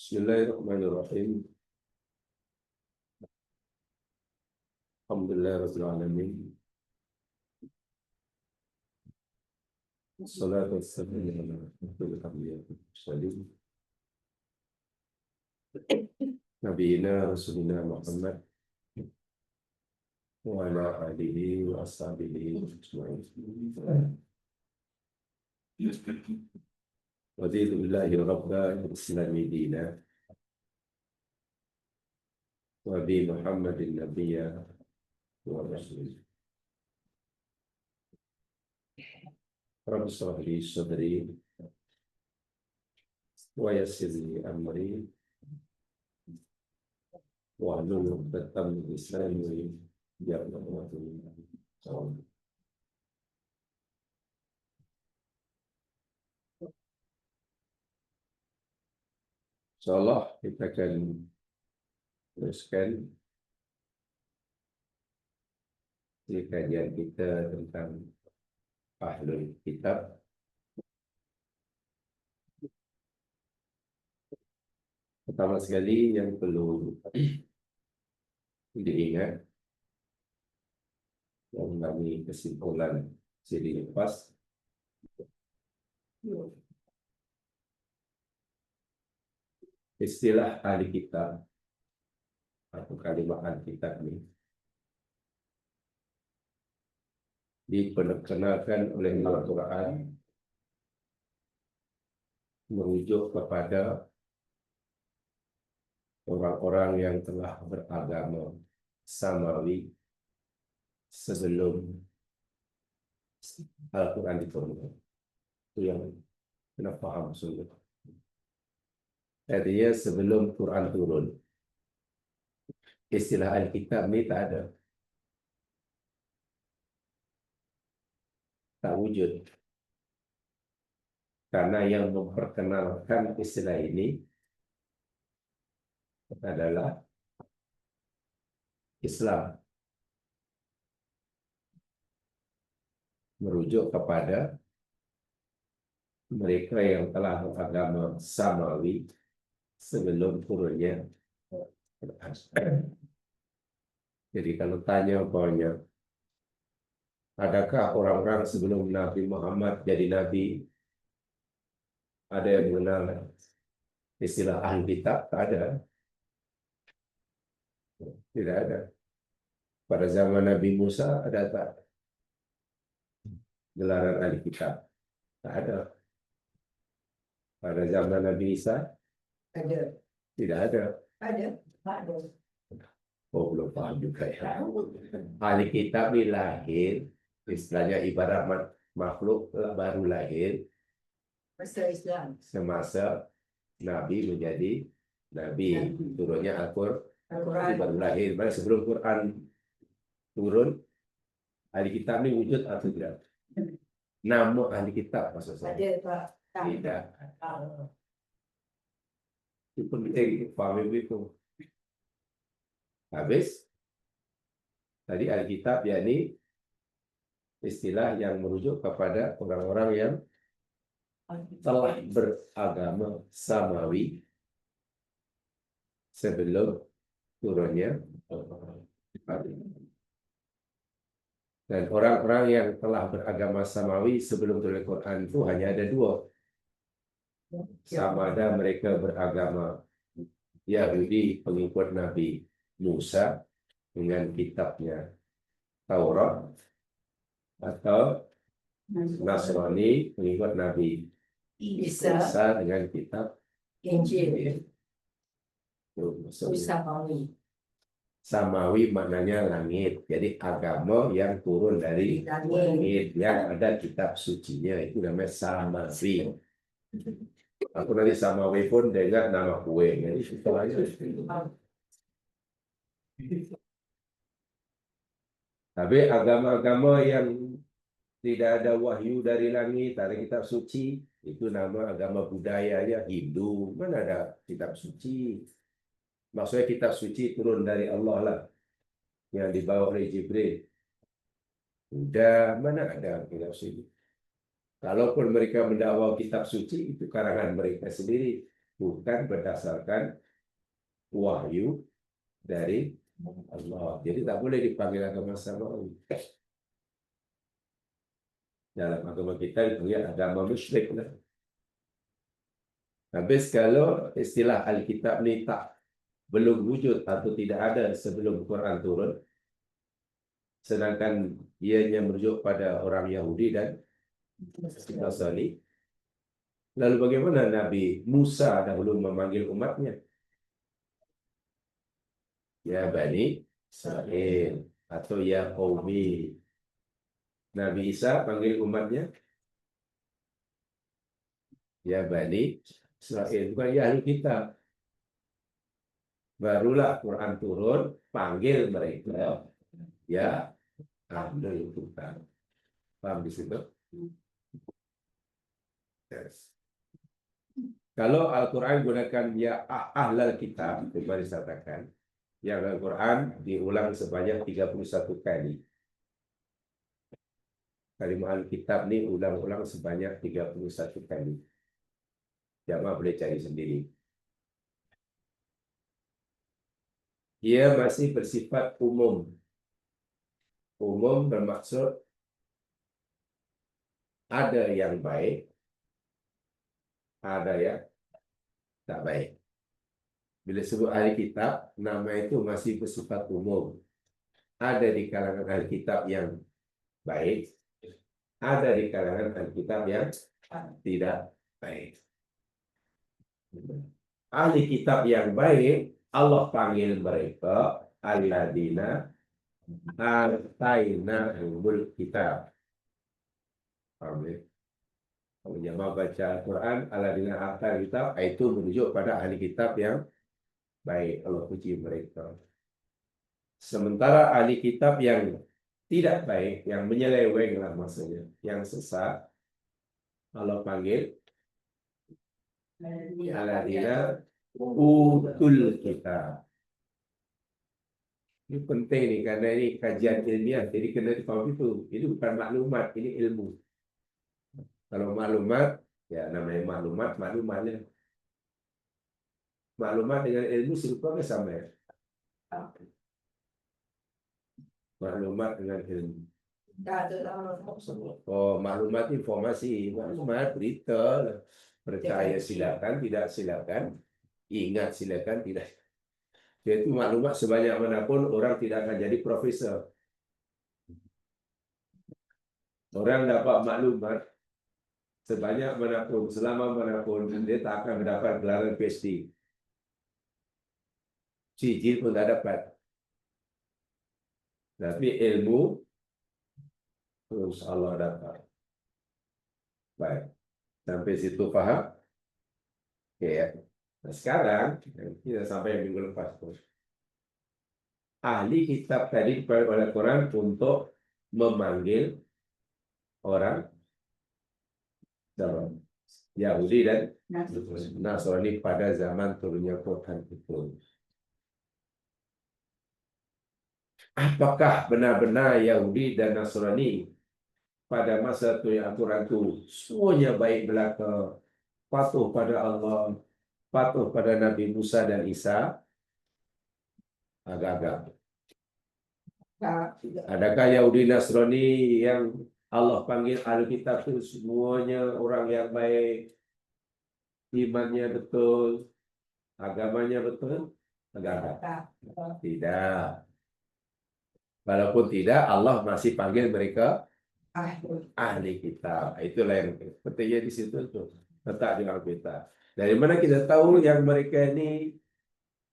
Bismillahirrahmanirrahim. Alhamdulillahirabbil alamin. Wassalatu wassalamu ala asyrofil anbiya'i wal mursalin. Nabiyina Rasulina Muhammad wa ala alihi wa ashabihi ajma'in. Raditu billahi rabban islami dina wa bi Muhammadin nabiyya wa rasulih. Rabbi shrah li sadri wa yassir li amri wa hlul 'uqdatam min lisani yafqahu qawli. Insyaallah kita akan teruskan di kajian kita tentang Ahlul Kitab. Pertama sekali yang perlu diingat yang kami kesimpulan siri lepas, istilah ahli kitab atau kalimat ahli kitab ini diperkenalkan oleh Al-Quran merujuk kepada orang-orang yang telah beragama samawi sebelum Al-Quran diturunkan. Itu yang kena faham sungguh. Artinya sebelum Quran turun, istilah Alkitab ini tak ada, tak wujud. Karena yang memperkenalkan istilah ini adalah Islam, merujuk kepada mereka yang telah beragama samawi sebelum turunnya Quran. Jadi kalau tanya banyak, adakah orang-orang sebelum Nabi Muhammad jadi Nabi ada yang mengenal istilah ahli kitab? Tak ada. Tidak ada. Pada zaman Nabi Musa ada tak gelaran ahli kitab? Tak ada. Pada zaman Nabi Isa Ada. tidak ada. Ada. Ada. Oh, belum paham juga ya. Ahli kitab ini lahir, istilahnya ibarat makhluk baru lahir Masa Islam. semasa Nabi menjadi Nabi. Turunnya Al-Quran baru lahir. Mana sebelum Quran turun, ahli kitab ini wujud atau tidak? Nama ahli kitab maksud saya. Ada, Pak. Tidak. Itu penting paham itu. Habis tadi Alkitab yakni istilah yang merujuk kepada orang-orang yang telah beragama samawi sebelum turunnya Al-Quran. Dan orang-orang yang telah beragama samawi sebelum turunnya Al-Quran itu hanya ada dua. Sama ada mereka beragama Yahudi pengikut Nabi Musa dengan kitabnya Taurat, atau Nasrani pengikut Nabi Isa. Isa dengan kitab Injil. Injil. Samawi. Samawi maknanya langit. Jadi agama yang turun dari langit, yang ada kitab sucinya, itu namanya Samawi. Aku nanti Samawi pun dengar nama kue. Jadi setelahnya. Tapi agama-agama yang tidak ada wahyu dari langit, dari kitab suci, itu nama agama budayanya Hindu. Mana ada kitab suci? Maksudnya kitab suci turun dari Allah lah, yang dibawa oleh Jibril. Udah, mana ada kitab suci? Kalaupun mereka mendakwa kitab suci, itu karangan mereka sendiri. bukan berdasarkan wahyu dari Allah. Jadi tak boleh dipanggil agama samawi. Dalam agama kita dipanggil agama musyrik lah. Habis kalau istilah Alkitab ni belum wujud atau tidak ada sebelum Quran turun, sedangkan ianya merujuk pada orang Yahudi dan Nasrani, lalu bagaimana Nabi Musa dahulu memanggil umatnya? Ya Bani Israel atau ya Qaumi. Nabi Isa panggil umatnya ya Bani Israel, bukan ya ahli kitab. Barulah Quran turun, panggil mereka ya ahli kitab. Paham di situ? Yes. Kalau Al-Quran gunakan ya ahlal kitab, kembali dikatakan, yang Al-Quran diulang sebanyak 31 kali. Kalimat Al-Kitab ni ulang-ulang sebanyak 31 kali. Jamaah boleh cari sendiri. Ia masih bersifat umum. Umum bermaksud ada yang baik, ada yang tak baik. Bila sebut ahli kitab, nama itu masih bersifat umum. Ada di kalangan ahli kitab yang baik, ada di kalangan ahli kitab yang tidak baik. Ahli kitab yang baik, Allah panggil mereka alladzina atainahumul kitab. Paham ya? Kalau jemaah baca Al-Quran, alladzina atainahumul kitab, itu merujuk pada ahli kitab yang baik. Allah puji mereka. Sementara ahli kitab yang tidak baik, yang menyeleweng lah maksudnya, yang sesat, Allah panggil alladzina utul kitab. Ini penting nih, karena ini kajian ilmiah, jadi kena dipahami itu. Ini bukan maklumat, ini ilmu. Kalau maklumat, ya namanya maklumat, maklumatnya. Maklumat dengan ilmu serupa ke sama ya? Maklumat dengan ilmu. Oh, maklumat informasi, maklumat berita. Percaya silakan, tidak silakan. Ingat silakan, tidak. Yaitu maklumat sebanyak manapun orang tidak akan jadi profesor. Orang dapat maklumat sebanyak manapun, selama manapun, dia tak akan mendapat gelaran PhD. Sijil pun tak dapat. Tapi ilmu, terus Allah dapat. Baik. Sampai situ faham? Oke ya. Nah, sekarang, kita sampai minggu lepas. Ahli kitab tadi dipanggil oleh Quran untuk memanggil orang dalam Yahudi dan Nasrani pada zaman turunnya Quran itu. Apakah benar-benar Yahudi dan Nasrani pada masa itu yang Quran itu semuanya baik belaka, patuh pada Allah, patuh pada Nabi Musa dan Isa? Agak-agak. Adakah Yahudi Nasrani yang Allah panggil Alkitab itu semuanya orang yang baik, imannya betul, agamanya betul? Agak-agak. Tidak. Walaupun tidak, Allah masih panggil mereka ahli kitab. Itulah yang pentingnya di situ tuh. Letak di Alkitab. Dari mana kita tahu yang mereka ini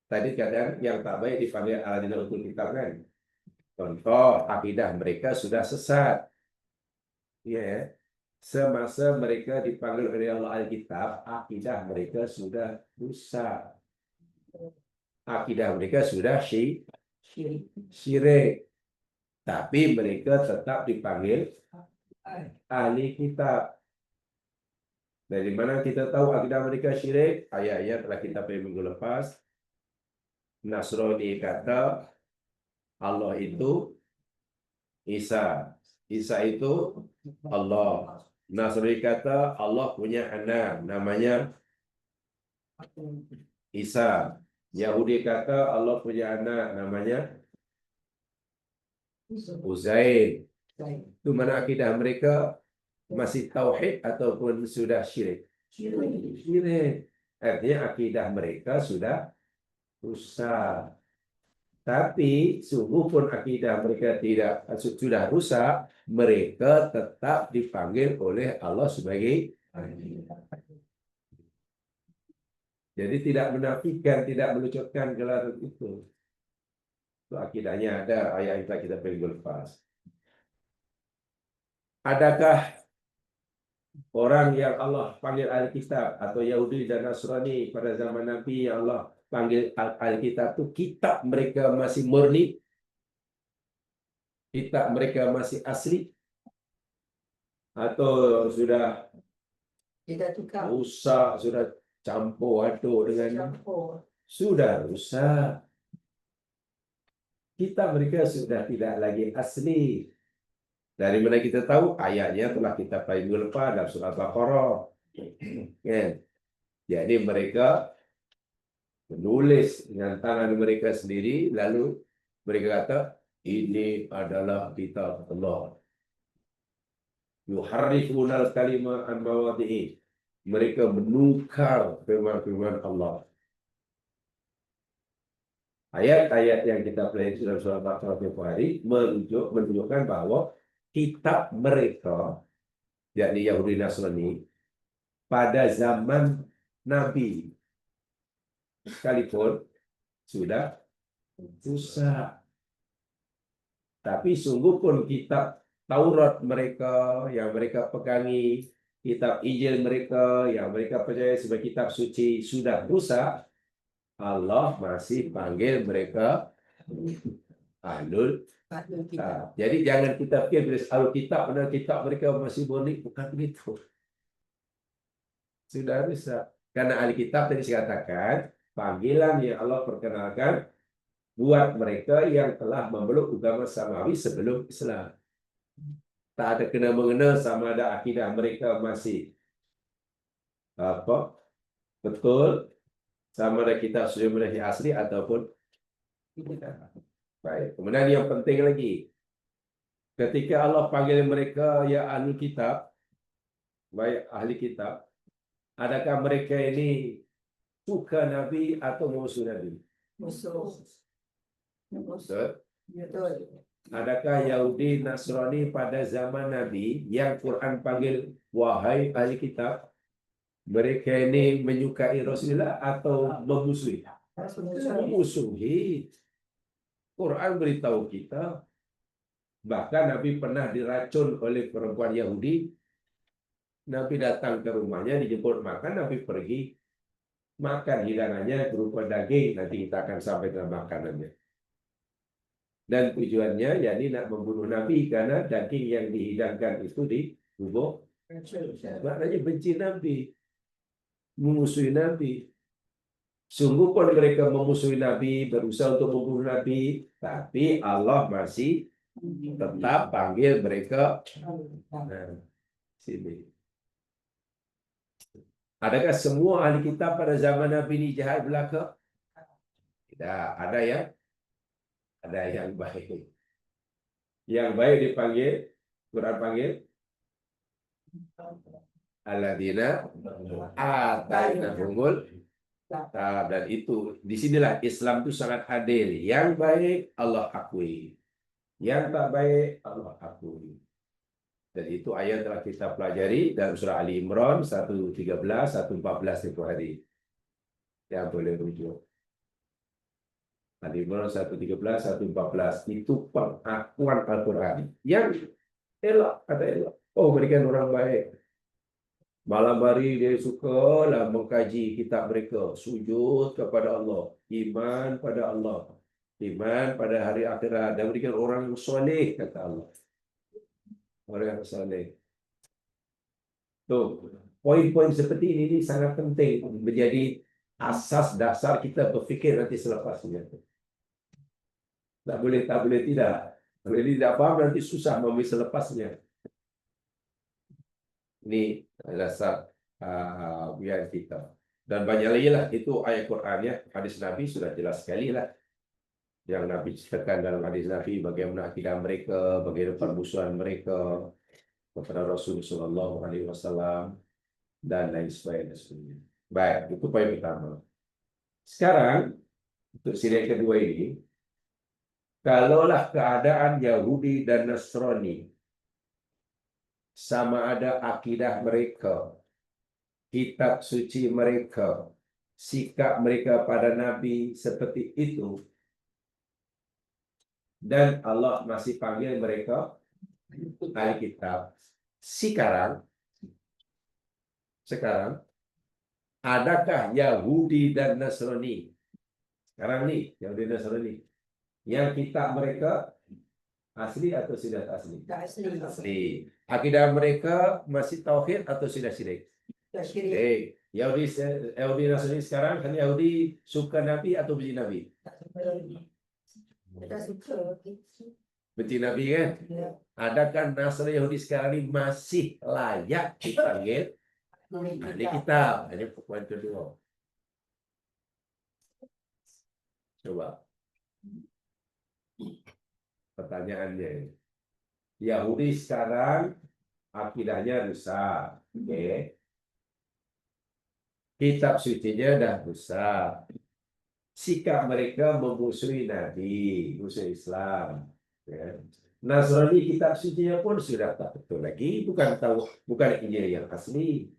tadi kadang yang tak baik dipanggil alladzina utul kitab kan? Contoh, akidah mereka sudah sesat. Ya, semasa mereka dipanggil oleh Allah Alkitab, akidah mereka sudah rusak. Akidah mereka sudah syirik. Tapi mereka tetap dipanggil ahli kitab. Dari mana kita tahu akidah mereka syirik? Ayat-ayat telah kita pada minggu lepas. Nasrani kata Allah itu Isa. Isa itu Allah. Nasrani kata Allah punya anak namanya Isa. Yahudi kata Allah punya anak namanya Uzair. Itu mana akidah mereka? Masih tauhid ataupun sudah syirik? Syirik. Artinya akidah mereka sudah rusak. Tapi sungguh pun akidah mereka tidak sudah rusak, mereka tetap dipanggil oleh Allah sebagai. Jadi tidak menafikan, tidak melucutkan gelar itu. Itu akidahnya ada ayat kita pegang lepas. Adakah orang yang Allah panggil Alkitab atau Yahudi dan Nasrani pada zaman Nabi yang Allah panggil Alkitab itu kitab mereka masih murni, kitab mereka masih asli, atau sudah Kita tukar. rusak, sudah campur aduk dengan Campur. sudah rusak. Kitab mereka sudah tidak lagi asli. Dari mana kita tahu? Ayatnya telah kita minggu lepas dalam surah Al-Baqarah. Ya. Jadi mereka menulis dengan tangan mereka sendiri, lalu mereka kata, ini adalah kitab Allah. Yuharrifuna al-kalima an mawadhi'i. Mereka menukar firman-firman Allah. Ayat-ayat yang kita pelajari dalam surah Al-Baqarah beberapa hari menunjukkan bahwa kitab mereka, yakni Yahudi Nasrani, pada zaman Nabi sekalipun sudah rusak. Tapi sungguh pun kitab Taurat mereka yang mereka pegangi, kitab Injil mereka yang mereka percaya sebagai kitab suci sudah rusak, Allah masih panggil mereka Ahlul Kitab. Jadi jangan kita fikir bila Ahlul Kitab pada kitab mereka masih murni, bukan begitu. Sudah rusak. Karena Ahli Kitab tadi saya katakan, panggilan yang Allah perkenalkan buat mereka yang telah memeluk agama samawi sebelum Islam. Tak ada kena-mengena sama ada akidah mereka masih betul, sama ada kitab sudah asli ataupun tidak. Baik. Kemudian yang penting lagi, ketika Allah panggil mereka ya ahli kitab, baik ahli kitab, adakah mereka ini suka Nabi atau musuh Nabi? Musuh. Betul. Betul. Adakah Yahudi Nasrani pada zaman Nabi yang Quran panggil wahai ahli kitab, mereka ini menyukai Rasulullah atau memusuhi? Memusuhi. Quran beritahu kita, bahkan Nabi pernah diracun oleh perempuan Yahudi. Nabi datang ke rumahnya, dijemput makan, Nabi pergi makan hidangannya berupa daging. Nanti kita akan sampai ke makanannya. Dan tujuannya yakni nak membunuh Nabi karena daging yang dihidangkan itu di tubuh. Maknanya benci Nabi, memusuhi Nabi. Sungguh pun mereka memusuhi Nabi, berusaha untuk membunuh Nabi, tapi Allah masih tetap panggil mereka. Nah, sini. Adakah semua ahli kitab pada zaman Nabi ini jahat belaka? Tidak, ada yang baik. Yang baik dipanggil, Quran panggil alladzina atainahumul kitab. Dan itu disinilah Islam itu sangat adil. Yang baik Allah akui, yang tak baik Allah akui. Dan itu ayat telah kita pelajari dalam surah Ali Imran 113, 114 itu hari. Yang boleh rujuk. Ali Imran 113, 114 itu pengakuan Al-Quran. Yang elok, kata elok. Oh, berikan orang baik. Malam hari dia sukalah mengkaji kitab mereka. Sujud kepada Allah. Iman pada Allah. Iman pada hari akhirat. Dan berikan orang yang soleh, kata Allah. Orang yang soleh. Tuh, poin-poin seperti ini sangat penting menjadi asas dasar kita berfikir nanti selepasnya. Tak boleh tidak. Kalau ini tidak paham nanti susah memilih selepasnya. Ini dasar biar kita. Dan banyak lagi lah, itu ayat Qurannya, hadis Nabi sudah jelas sekali lah. Yang Nabi ceritakan dalam hadis Nabi, bagaimana akidah mereka, bagaimana permusuhan mereka kepada Rasulullah Shallallahu Alaihi Wasallam dan lain sebagainya. Baik, itu poin pertama. Sekarang untuk siri yang kedua ini, kalaulah keadaan Yahudi dan Nasrani sama ada akidah mereka, kitab suci mereka, sikap mereka pada Nabi seperti itu, dan Allah masih panggil mereka ahli kitab. Sekarang, adakah Yahudi dan Nasrani? Sekarang nih, Yahudi dan Nasrani, yang kitab mereka asli atau tidak asli? Tak asli. Asli. Akidah mereka masih tauhid atau sudah syirik? Tak syirik. Yahudi Nasrani sekarang kan Yahudi suka Nabi atau benci Nabi? Tak suka. Benci Nabi kan? Ya. Adakah Nasrani Yahudi sekarang ini masih layak dipanggil ahli kitab? Ini poin kedua. Coba. Pertanyaannya. Yahudi sekarang akidahnya rusak. Oke. Kitab sucinya dah rusak. Sikap mereka memusuhi Nabi, musuh Islam. Ya. Nasrani kitab sucinya pun sudah tak betul lagi, bukan Injil yang asli.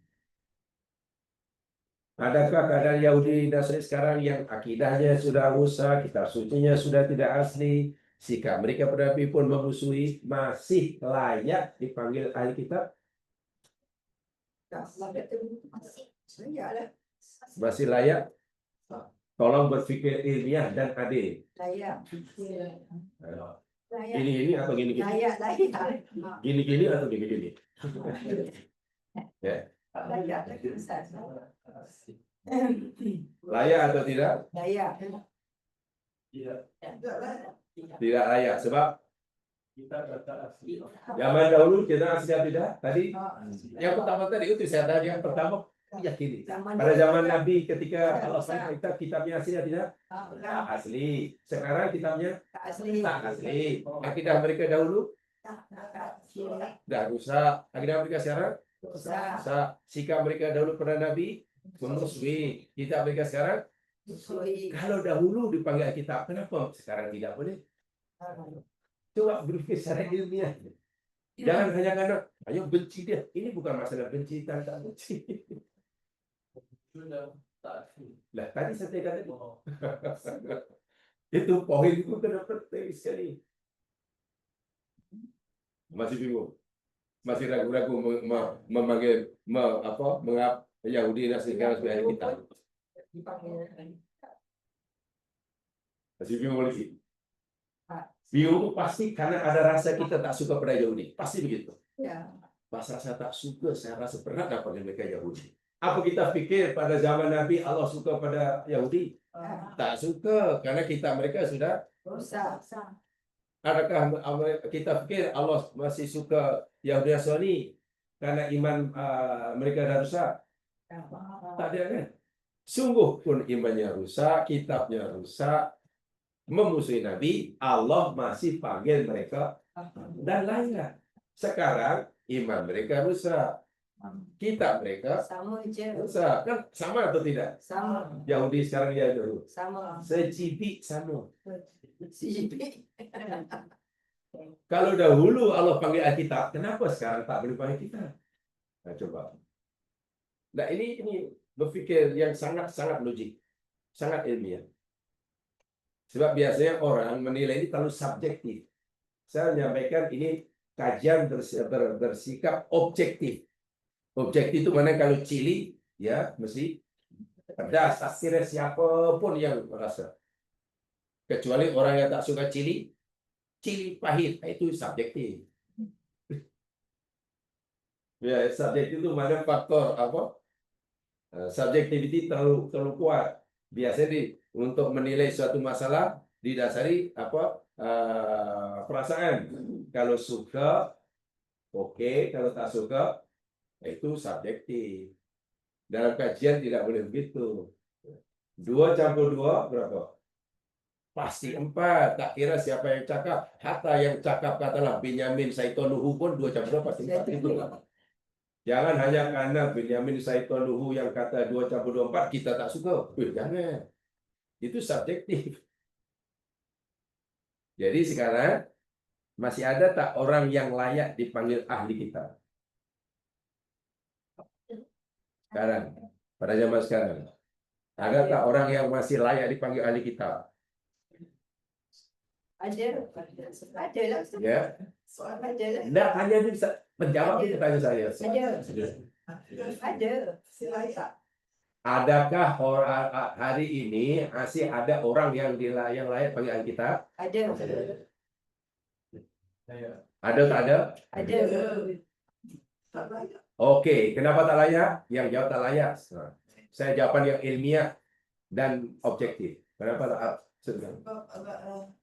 Adakah keadaan Yahudi Nasrani sekarang yang akidahnya sudah rusak, kitab sucinya sudah tidak asli, sikap mereka pada Nabi pun memusuhi, masih layak dipanggil ahli kitab? Masih layak? Tolong berpikir ilmiah dan adil. Layak. Ini atau gini? Layak. Gini atau gini? Ya. Layak atau tidak? Layak. Tidak layak. Sebab zaman dahulu kita asli tidak. Tadi yang pertama tadi itu saya tanya yang pertama yakini. Pada zaman Nabi ketika Allah SWT kitabnya asli tidak? Asli. Sekarang kitabnya Tak asli. tak asli. Akidah mereka dahulu dah rusak. Akidah mereka sekarang rusak. Sikap mereka dahulu pada Nabi memusuhi. Kitab mereka sekarang kalau dahulu dipanggil kitab, kenapa sekarang tidak boleh? Coba berpikir secara ilmiah. Jangan hanya karena ayo benci dia. Ini bukan masalah benci dan tak benci. Lah tadi saya kata itu poin itu kena penting sekali. Masih bingung, masih ragu-ragu memanggil mengap Yahudi dan sekarang sebagai kita. Masih bingung lagi. Bingung pasti karena ada rasa kita tak suka pada Yahudi, pasti begitu. Ya. Pas rasa tak suka, saya rasa berat apa mereka Yahudi. Apa kita pikir pada zaman Nabi Allah suka pada Yahudi? Tak suka, karena mereka sudah Rusak. Adakah kita pikir Allah masih suka Yahudi Nasrani karena iman mereka dah rusak? Tak ada kan? Sungguh pun imannya rusak, kitabnya rusak, memusuhi Nabi, Allah masih panggil mereka dan lainnya. Sekarang iman mereka rusak, kitab mereka Sama je. rusak. Kan sama atau tidak? Sama. Yahudi sekarang dia dulu. Sama. Secipik sama. Sipik. Kalau dahulu Allah panggil Alkitab, kenapa sekarang tak boleh panggil kita? Nah, coba. Nah, ini berfikir yang sangat logik, sangat ilmiah. Sebab biasanya orang menilai ini terlalu subjektif. Saya menyampaikan ini kajian bersikap objektif. Objektif itu mana kalau cili, ya mesti pedas. Akhirnya siapapun yang merasa. Kecuali orang yang tak suka cili pahit, itu subjektif. Ya, subjektif itu mana faktor apa? Subjektiviti terlalu kuat. Biasanya untuk menilai suatu masalah didasari apa? Perasaan. Kalau suka, oke. Kalau tak suka, itu subjektif. Dalam kajian tidak boleh begitu. 2 campur 2 berapa? Pasti 4. Tak kira siapa yang cakap. Hatta yang cakap katalah Benyamin Saitonuhu pun 2 campur 2 pasti 4. Itu. Jangan hanya karena Benyamin Saitonuhu yang kata 2 campur 2 4 kita tak suka. Jangan. Itu subjektif. Jadi sekarang masih ada tak orang yang layak dipanggil ahli kitab? Sekarang, pada zaman sekarang. Ada tak orang yang masih layak dipanggil ahli kitab? Ada. Ada lah. Ya. Soal ada lah. Tidak hanya bisa menjawab itu tanya saya. Ada. Silakan. Adakah hari ini masih ada orang yang layak panggil ahli kitab? Ada. Ada tak ada? Ada. Tak layak. Oke, kenapa tak layak? Yang jawab tak layak. Saya jawaban yang ilmiah dan objektif. Kenapa tak?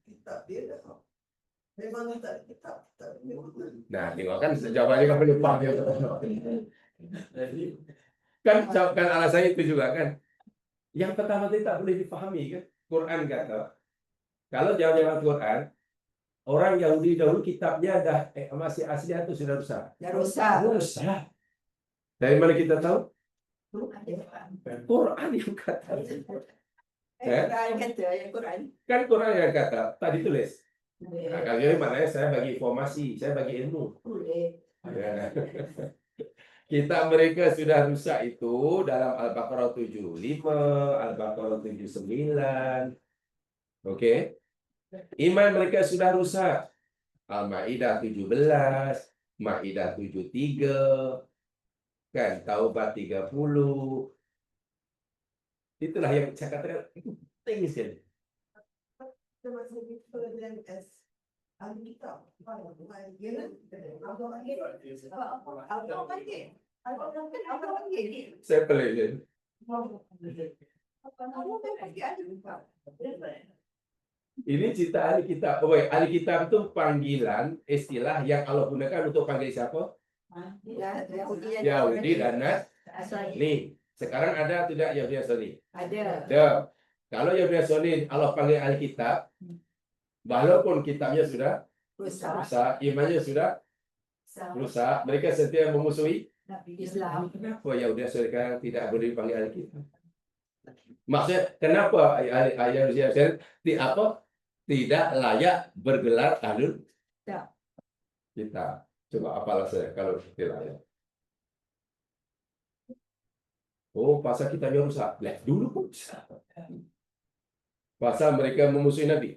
Kitab dia dah. Memang tak kitab. Nah, tengok kan jawabannya kan penumpang dia. Kan alasannya itu juga kan. Yang pertama tadi tak boleh dipahami kan. Quran kata, kalau jawaban Quran, orang Yahudi dahulu kitabnya dah masih asli atau sudah rusak? Dah rusak. Rusak. Dari mana kita tahu? Quran yang kata. Quran kata, Quran. Kan Quran yang kata, tak ditulis. Nah, kali ini maknanya saya bagi informasi, saya bagi ilmu. Boleh. Ya. Kitab mereka sudah rusak itu dalam Al-Baqarah 75, Al-Baqarah 79. Oke. Iman mereka sudah rusak. Al-Maidah 17, Maidah 73, kan Taubat 30. Itulah yang saya katakan itu penting sekali. Saya pelik. Ini cerita ahli kitab. Oh, ahli kitab itu panggilan istilah yang Allah gunakan untuk panggil siapa? Yahudi dan Nasrani. Sekarang ada tidak Yahudi Nasrani? Ada. Kalau Yahudi Nasrani Allah panggil ahli kitab, walaupun kitabnya sudah rusak, imannya sudah rusak, mereka setia memusuhi Islam. Kenapa Yahudi Nasrani tidak boleh dipanggil ahli kitab? Maksudnya kenapa Yahudi Nasrani tidak layak bergelar ahli kitab? Coba apalah saya kalau tidak layak. Oh, pasal kitabnya rusak. Dulu pun rusak. Pasal mereka memusuhi Nabi.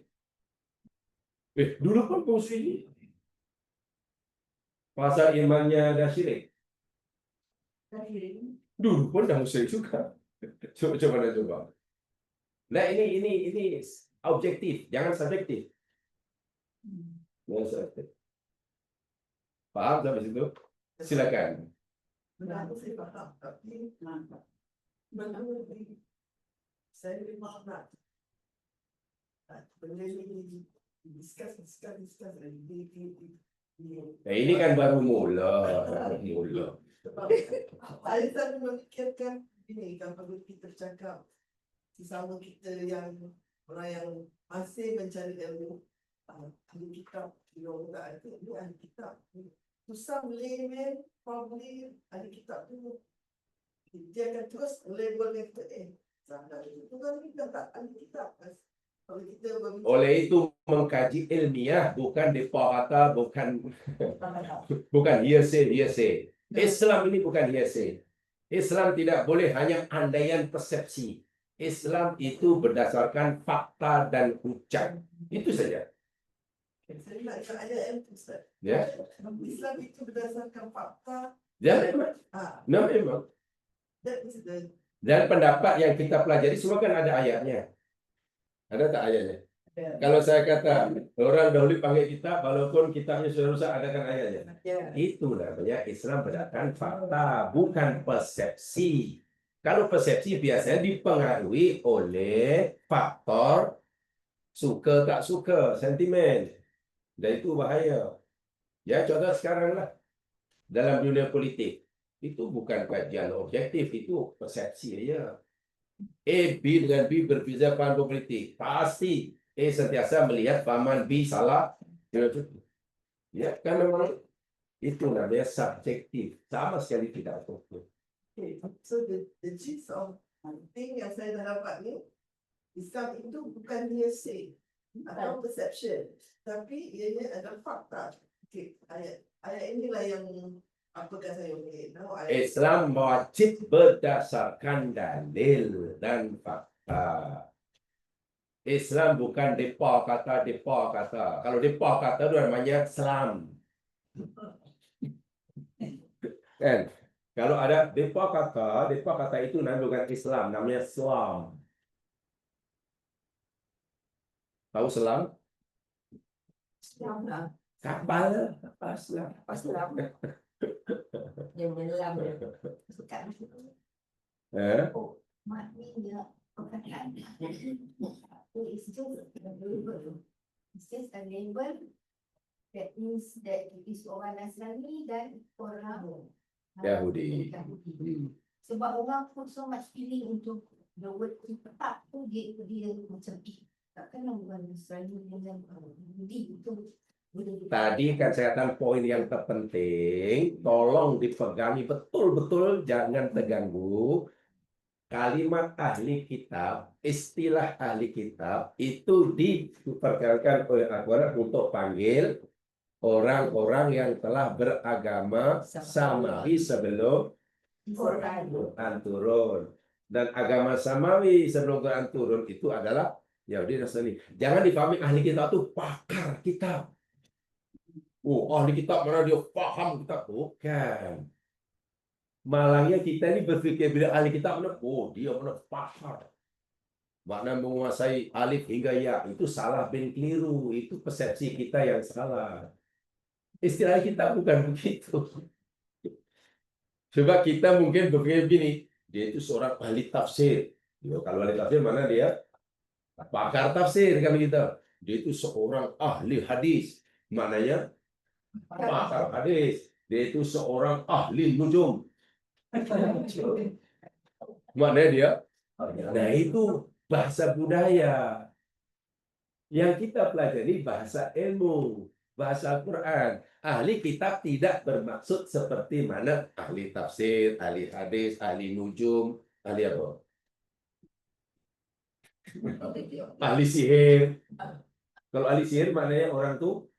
Dulu pun memusuhi. Pasal imannya dah syirik. Dulu pun dah musyrik juga. Coba. Nah, ini objektif, jangan subjektif. Jangan subjektif. Paham sampai situ? Silakan. Saya faham, tapi saya faham. Benda ini discuss. Ini kan baru mula. Saya memikirkan ini kalau kita cakap sesama kita yang orang yang masih mencari ilmu, ahli kitab, orang itu ahli kitab. To some layman, probably ahli kitab tu dia akan terus label kata sangat itu kan kita tak ahli kitab. Kalau kita Oleh itu mengkaji ilmiah bukan dipahata, bukan hearsay. Islam ini bukan hearsay. Islam tidak boleh hanya andaian persepsi. Islam itu berdasarkan fakta dan hujah. Itu saja. saya nak ayat Ustaz. Ya. Islam itu berdasarkan fakta. Ya, memang. Dan pendapat yang kita pelajari semua kan ada ayatnya. Ada tak ayatnya? Kalau saya kata orang dahulu panggil kitab, walaupun kitabnya sudah rusak, ada kan ayatnya? Itu namanya Islam berdasarkan fakta, bukan persepsi. Kalau persepsi biasanya dipengaruhi oleh faktor suka tak suka, sentimen. Dan itu bahaya. Ya, contoh sekarang lah. Dalam dunia politik. Itu bukan kajian objektif, itu persepsi aja. B dengan B berbeza paham politik. Pasti sentiasa melihat pahaman B salah. Ya, karena memang itu namanya subjektif. Sama sekali tidak objektif. Okay. So the gist of thing yang saya dah dapat ni, Islam itu bukan hearsay atau perception, tapi ianya adalah fakta. Okay. Ayat inilah yang apakah saya okay. Now Islam wajib berdasarkan dalil dan fakta. Islam bukan depa kata. Kalau depa kata itu namanya Islam. Kan? Kalau ada depa kata itu namanya bukan Islam, namanya Islam. Tahu selam? Kapal, kapal selam. Yang menyelam maknanya perkataan it's just a label that means that it is orang Nasrani dan orang Yahudi. Sebab orang put so much feeling untuk the word petak tu dia macam takkan orang Nasrani dengan Yahudi itu. Tadi kan saya katakan poin yang terpenting, tolong dipegangi betul-betul, jangan terganggu. Kalimat ahli kitab, istilah ahli kitab itu diperkenalkan oleh Al-Quran untuk panggil orang-orang yang telah beragama Samawi sebelum Quran turun. Dan agama Samawi sebelum Quran turun itu adalah Yahudi Nasrani. Jangan dipahami ahli kitab itu pakar kitab. Oh, ahli kitab mana dia paham kitab? Bukan. Malangnya kita ini berpikir bila ahli kitab mana, oh dia mana pakar. Makna menguasai alif hingga ya, itu salah dan keliru. Itu persepsi kita yang salah. Istilah kita bukan begitu. Coba kita mungkin berpikir begini, dia itu seorang ahli tafsir. Kalau ahli tafsir mana dia? Pakar tafsir kan kita. Dia itu seorang ahli hadis. Maknanya pakar hadis. Dia itu seorang ahli nujum. Maknanya dia. Nah itu bahasa budaya. Yang kita pelajari bahasa ilmu, bahasa Al-Quran. Ahli kitab tidak bermaksud seperti mana ahli tafsir, ahli hadis, ahli nujum, ahli apa? Ahli sihir. Kalau ahli sihir maknanya orang tuh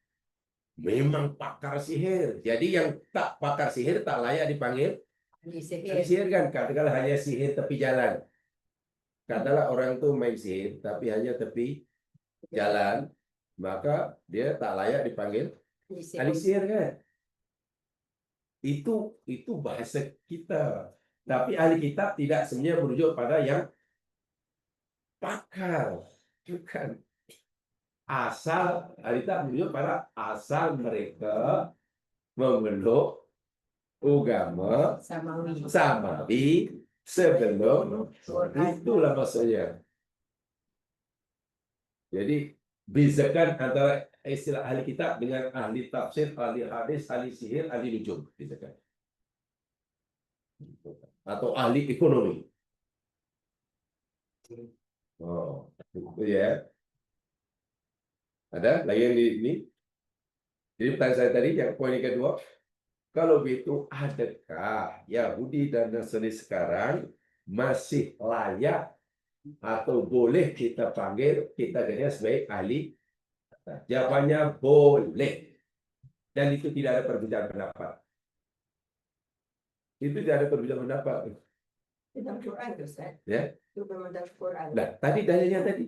memang pakar sihir. Jadi yang tak pakar sihir tak layak dipanggil ahli sihir kan. Katakanlah hanya sihir tepi jalan. Katakanlah orang tuh main sihir tapi hanya tepi jalan, maka dia tak layak dipanggil ahli sihir kan. Itu bahasa kita. Tapi ahli kitab tidak semuanya merujuk pada yang pakar. Bukan. Asal ahli kitab merujuk pada asal mereka memeluk agama Samawi sebelum itulah maksudnya. Jadi bezakan antara istilah ahli kitab dengan ahli tafsir, ahli hadis, ahli sihir, ahli nujum. Bezakan. Atau ahli ekonomi. Oh, itu ya. Ada lagi yang di ini? Jadi pertanyaan saya tadi, yang poin yang kedua, kalau begitu adakah Yahudi dan Nasrani sekarang masih layak atau boleh kita panggil, kita kenal sebagai ahli? Jawabannya boleh. Dan itu tidak ada perbedaan pendapat. Itu tidak ada perbedaan pendapat. dalam Quran tu Ustaz. Ya. Itu memang dalam Quran. Nah, tadi dalilnya tadi.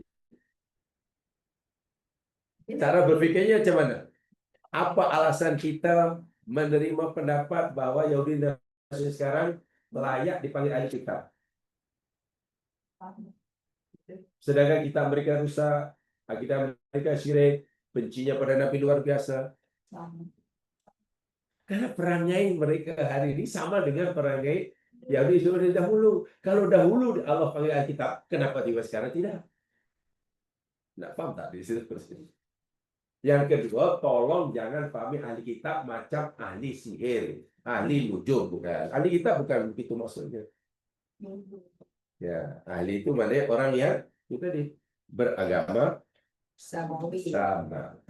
Cara berpikirnya macam mana? Apa alasan kita menerima pendapat bahwa Yahudi dan Nasrani sekarang layak dipanggil ahli kitab? Sedangkan kita mereka rusak, kita mereka syirik, bencinya pada Nabi luar biasa. Karena perangai mereka hari ini sama dengan perangai Yahudi dari dahulu. Kalau dahulu Allah panggil Alkitab, kenapa tiba sekarang tidak? Tidak paham tak di situ? Yang kedua, tolong jangan pahami ahli kitab macam ahli sihir, Ahli nujum bukan. Ahli kitab bukan begitu maksudnya. Ya, ahli itu maknanya orang yang itu tadi beragama Samawi. sama.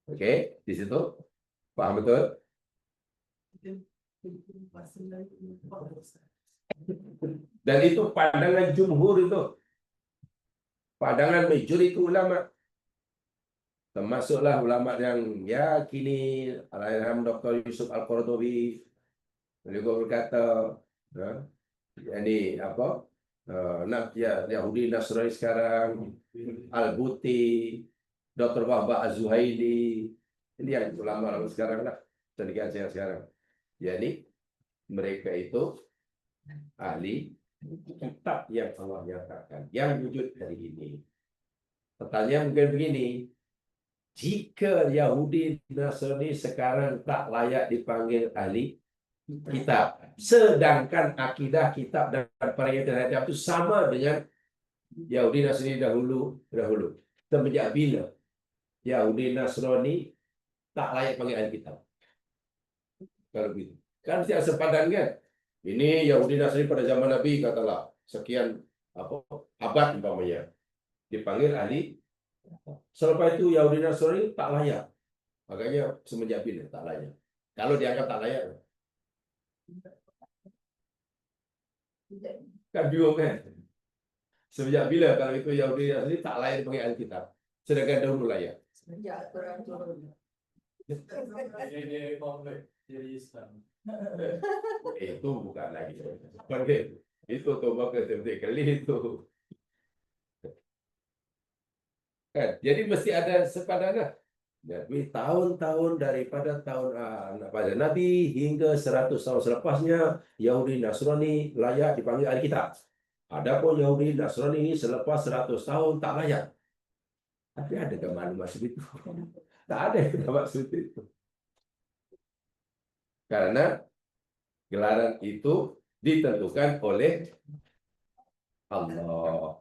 Oke, di situ paham betul? Dan itu pandangan jumhur itu. Pandangan majoriti ulama. Termasuklah ulama yang ya kini Al-Ilham Dr. Yusuf Al-Qaradawi beliau berkata ini apa ya, Yahudi Nasrani sekarang Al-Buti Dr. Wahbah Az-Zuhaili ini yang ulama sekarang lah sekarang. Jadi mereka itu ahli kitab yang Allah nyatakan yang wujud hari ini. Pertanyaan mungkin begini, jika Yahudi Nasrani sekarang tak layak dipanggil ahli kitab, sedangkan akidah kitab dan perayaan itu sama dengan Yahudi Nasrani dahulu. Semenjak bila Yahudi Nasrani tak layak panggil ahli kitab? Kalau begitu, kan tidak sepadan kan? Ini Yahudi Nasrani pada zaman Nabi katalah sekian abad umpamanya dipanggil ahli. Selepas itu Yahudi Nasrani tak layak. Makanya semenjak bila tak layak. Kalau dianggap tak layak, kan bingung kan? Semenjak bila kalau itu Yahudi Nasrani tak layak dipanggil ahli kitab, sedangkan dahulu layak. Semenjak Quran turun. Jadi Islam. Itu bukan lagi. Itu tombak ke kali itu. Kan? Jadi mesti ada sepadannya. Jadi tahun-tahun daripada tahun pada Nabi hingga 100 tahun selepasnya Yahudi Nasrani layak dipanggil ahli kitab. Adapun Yahudi Nasrani ini selepas 100 tahun tak layak. Tapi ada ke mana maksud itu? Tak ada yang maksud itu. Karena gelaran itu ditentukan oleh Allah.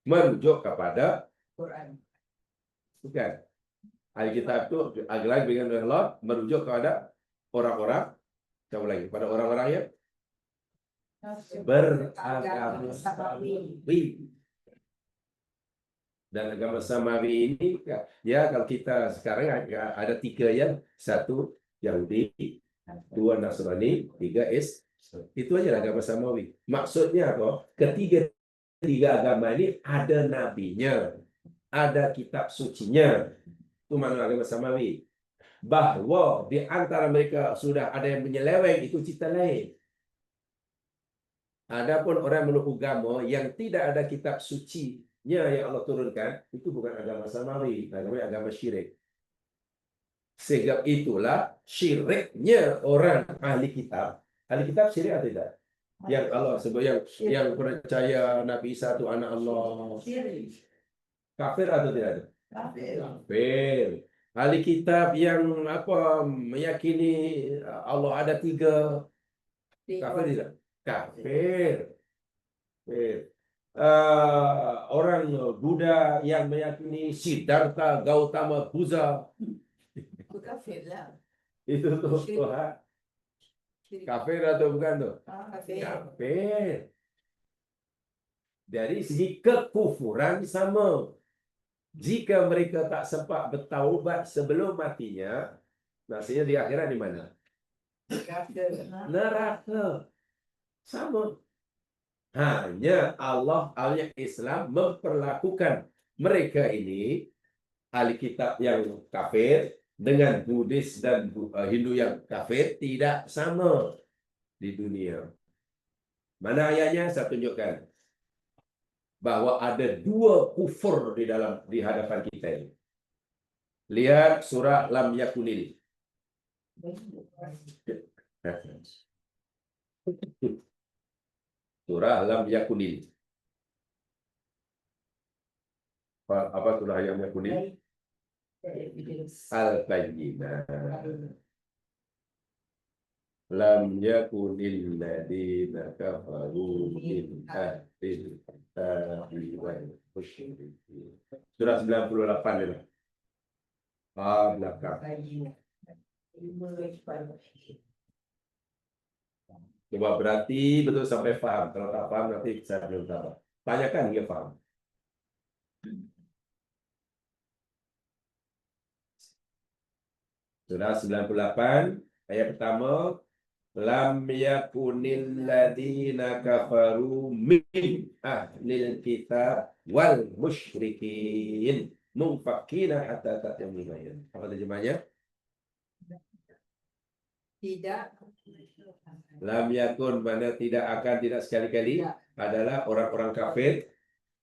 Merujuk kepada Quran. bukan. Alkitab itu lagi dengan Allah merujuk kepada orang-orang, coba lagi, pada orang-orang yang beragama samawi. Dan agama samawi ini ya kalau kita sekarang ada 3 yang, 1 Yahudi, 2 Nasrani, 3 itu aja agama samawi. Maksudnya apa? Ketiga agama ini ada nabinya, ada kitab sucinya. Itu makna agama samawi. Bahwa di antara mereka sudah ada yang menyeleweng, itu cerita lain. Adapun orang meluk agama yang tidak ada kitab sucinya yang Allah turunkan, itu bukan agama samawi, namanya agama syirik. Sehingga itulah syiriknya orang ahli kitab. Ahli kitab syirik atau tidak? Yang Allah sebut yang percaya Nabi Isa itu anak Allah. Kafir atau tidak? Kafir. Ahli kitab yang meyakini Allah ada 3. Kafir tidak? Kafir. Orang Buddha yang meyakini Siddhartha Gautama Buddha Kafir lah. itu Tuhan. Kafir atau bukan tuh? Kafir. Kafir. Dari segi kekufuran sama. Jika mereka tak sempat bertaubat sebelum matinya, maksudnya di akhirat di mana? Neraka. Sama. Hanya Allah, Islam memperlakukan mereka ini ahli kitab yang kafir dengan Buddhis dan Hindu yang kafir tidak sama di dunia. Mana ayatnya? Saya tunjukkan bahwa ada 2 kufur di hadapan kita ini. Lihat surah Lam Yakunil. Surah Lam Yakunil. Apa surah Lam Yakunil? Al-Bayyinah. Lam yakunil ladina kafaru min ahlil kitabi wal musyrikin. Surah 98 ini. Belakang. Coba berarti betul sampai paham. Kalau tak paham nanti saya belum tahu. Tanyakan dia paham. Surah 98 ayat pertama. Lam yakunil ladina kafaru min ahlil kitab wal musyrikin munfakina hatta ta'yamul bayan. Apa terjemahnya? Tidak. Lam yakun mana tidak akan, tidak sekali-kali Tidak. adalah orang-orang kafir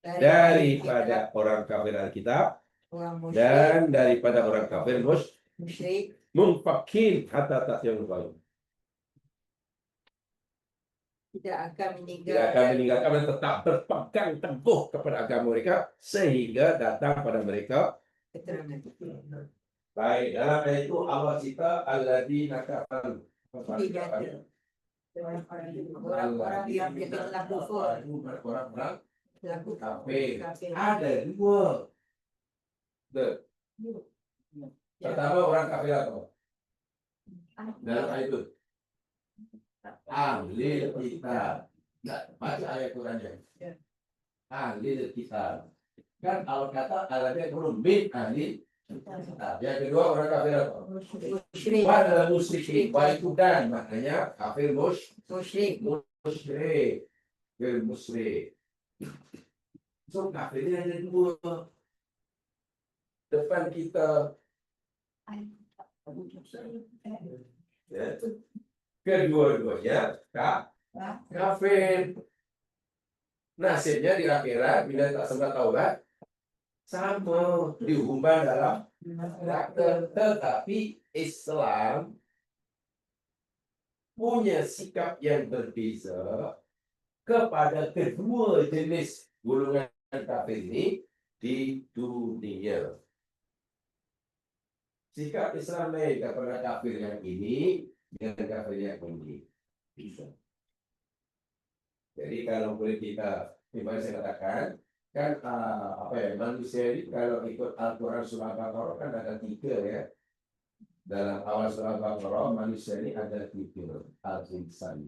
daripada orang kafir Alkitab orang musyrik, dan daripada orang kafir musyrik munfakin hatta ta'yamul bayan. tidak akan Tidak akan meninggalkan dan tetap berpegang teguh kepada agama mereka sehingga datang pada mereka keterangan. baik. Dalam ayat itu Allah cita alladzina kafaru. Orang-orang yang telah kufur, Orang-orang laku kafir. kafir. Ada dua. Pertama orang kafir apa? Dalam ayat itu ahli kitab. Baca ayat Qurannya. Ahli kitab. Kan Allah kata Arabnya belum min ahli kitab. Yang kedua orang kafir apa? Musyrik. Wa adalah musyrik. Wa itu dan maknanya kafir Musyrik. musyrik. Kafir musyrik. So kafirnya ada dua. Depan kita. Ya. Kedua-duanya kafir. Nasibnya di akhirat bila tak sempat taubat sama dihukum dalam neraka. Tetapi Islam punya sikap yang berbeza kepada kedua jenis golongan kafir ini di dunia. Sikap Islam lain kepada kafir yang ini dengan kafir yang ini. Bisa. Jadi kalau boleh kita, seperti saya katakan, kan manusia ini kalau ikut Al-Quran surah Al-Baqarah kan ada tiga ya. Dalam awal surah Al-Baqarah manusia ini ada tiga al-insan.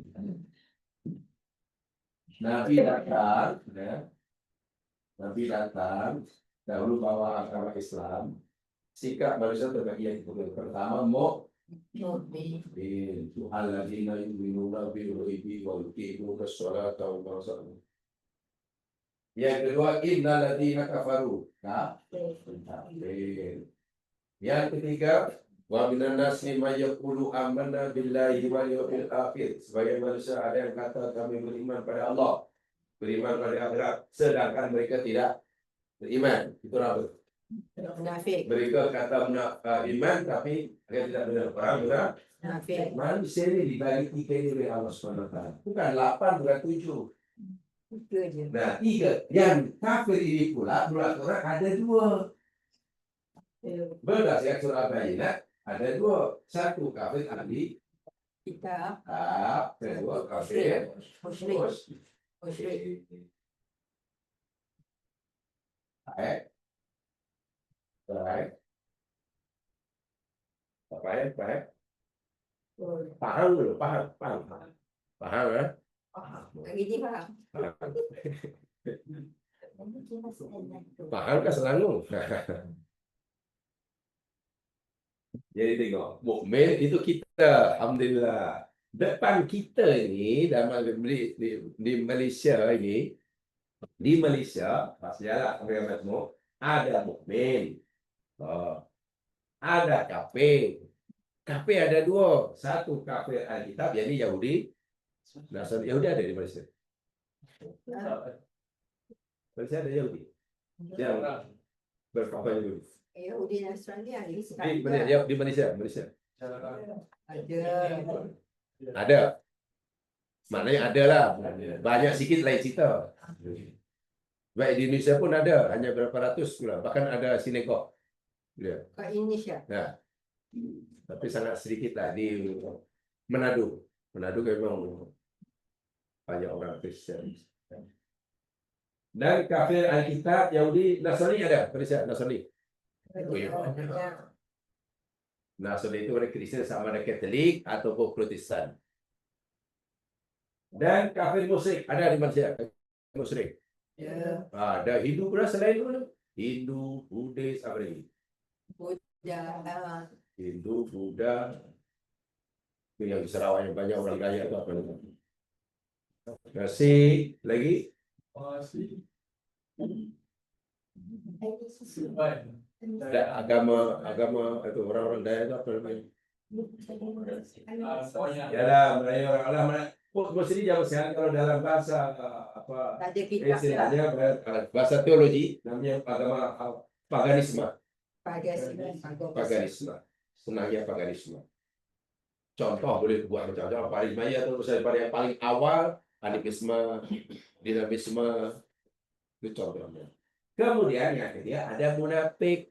Nabi datang, ya. Nabi datang dahulu bawa agama Islam. Sikap manusia terbagi yang tiga. Pertama alladzina yu'minuna bil ghaibi wa yuqimuna as-salata wa mimma razaqnahum. Yang kedua innal ladzina kafaru. Yang ketiga wa minan nasi may yaqulu amanna billahi wal yawmil akhir. Sebagai manusia ada yang kata kami beriman pada Allah, beriman pada akhirat, sedangkan mereka tidak beriman. Itu apa? Munafik. Mereka kata iman tapi mereka tidak benar. Orang benar. Munafik. Manusia ini dibagi tiga ini oleh Allah SWT. Bukan 8, bukan 7. Tiga je. Nah, 3. Yang kafir ini pula orang ada 2. Berdasarkan surah Al-Bayyinah ada 2. Satu kafir ahli Kita kedua kafir musyrik. Musyrik. Baik. Baik. Baik. Paham dulu, paham ya? Gini faham. Paham kan selalu. Jadi tengok, mukmin itu kita, alhamdulillah. Depan kita ini di Malaysia ini, di Malaysia, masalah ada mukmin, ada kafir. Kafir ada 2, satu kafir Alkitab, yakni Yahudi. Nasrani. Yahudi ada di Malaysia. Malaysia ada Yahudi yang berpakaian Yahudi. Yahudi Nasrani ada Di Malaysia. ada. Maknanya ada lah. Banyak sikit lain cerita. Baik di Indonesia pun ada, hanya berapa ratus pula. Bahkan ada sinagog. Ya. Kat Indonesia. Nah, tapi sangat sedikit lah di Manado. Manado memang banyak orang Kristen. Dan kafir Alkitab, Yahudi, Nasrani ada. Malaysia, Nasrani. Oh, ya. Nasrani itu orang Kristen sama ada Katolik ataupun Protestan. Dan kafir musyrik ada di Malaysia. Musyrik. Ya. Ada Hindu pula selain itu. Hindu, Buddhis, apa lagi? Dah, Hindu, Buddha. Itu yang di Sarawak yang banyak orang kaya itu apa namanya? Masih lagi Masih. ada agama itu orang-orang Daya itu apa namanya? Yalah, Melayu orang Melayu. Mesti jangan sekarang kalau dalam bahasa apa tak ada kitab lah. istilahnya bahasa teologi namanya agama paganisme. Paganisme. Senangnya paganisme. Contoh boleh buat macam-macam. Paling maya itu misalnya yang paling awal animisme, dinamisme itu contohnya. Kemudian yang ketiga ada munafik.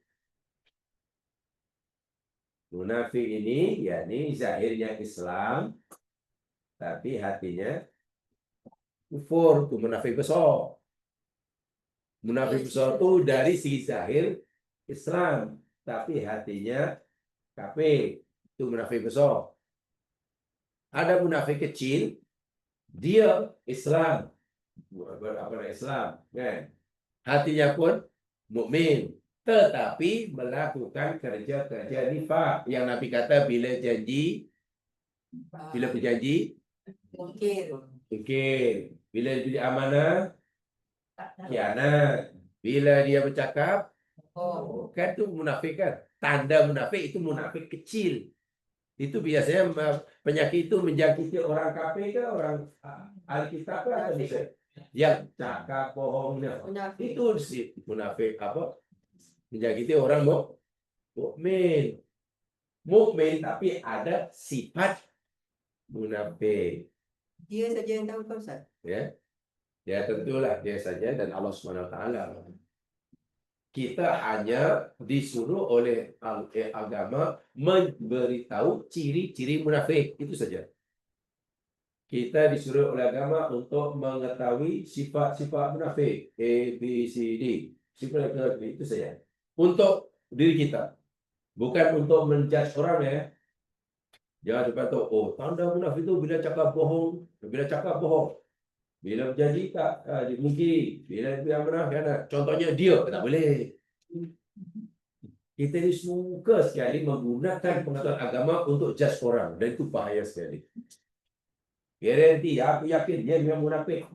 Munafik ini yakni zahirnya Islam tapi hatinya kufur, itu munafik besar. Munafik besar itu dari segi zahir Islam tapi hatinya kafir, itu munafik besar. Ada munafik kecil, dia Islam, apa Islam, kan? Hatinya pun mukmin, tetapi melakukan kerja-kerja nifak yang Nabi kata bila berjanji fikir, bila jadi amanah khianat, bila dia bercakap kan itu munafik kan. Tanda munafik itu munafik kecil. Itu biasanya penyakit itu menjangkiti orang kafir ke orang Alkitab atau musyrik. Yang cakap bohongnya itu sih munafik apa? Menjangkiti orang mukmin. Mukmin tapi ada sifat munafik. Dia saja yang tahu, Ustaz. Ya. Ya tentulah dia saja dan Allah SWT. Kita hanya disuruh oleh agama memberitahu ciri-ciri munafik, itu saja. Kita disuruh oleh agama untuk mengetahui sifat-sifat munafik A, B, C, D. Sifat munafik itu saja. Untuk diri kita, bukan untuk menjudge orang ya. Jangan sampai tahu, oh tanda munafik itu bila cakap bohong, bila berjanji tak dimungkiri, bila dia menang, contohnya dia tak boleh. Kita ini suka sekali menggunakan pengetahuan agama untuk judge orang dan itu bahaya sekali. Garanti, aku yakin dia memang munafik.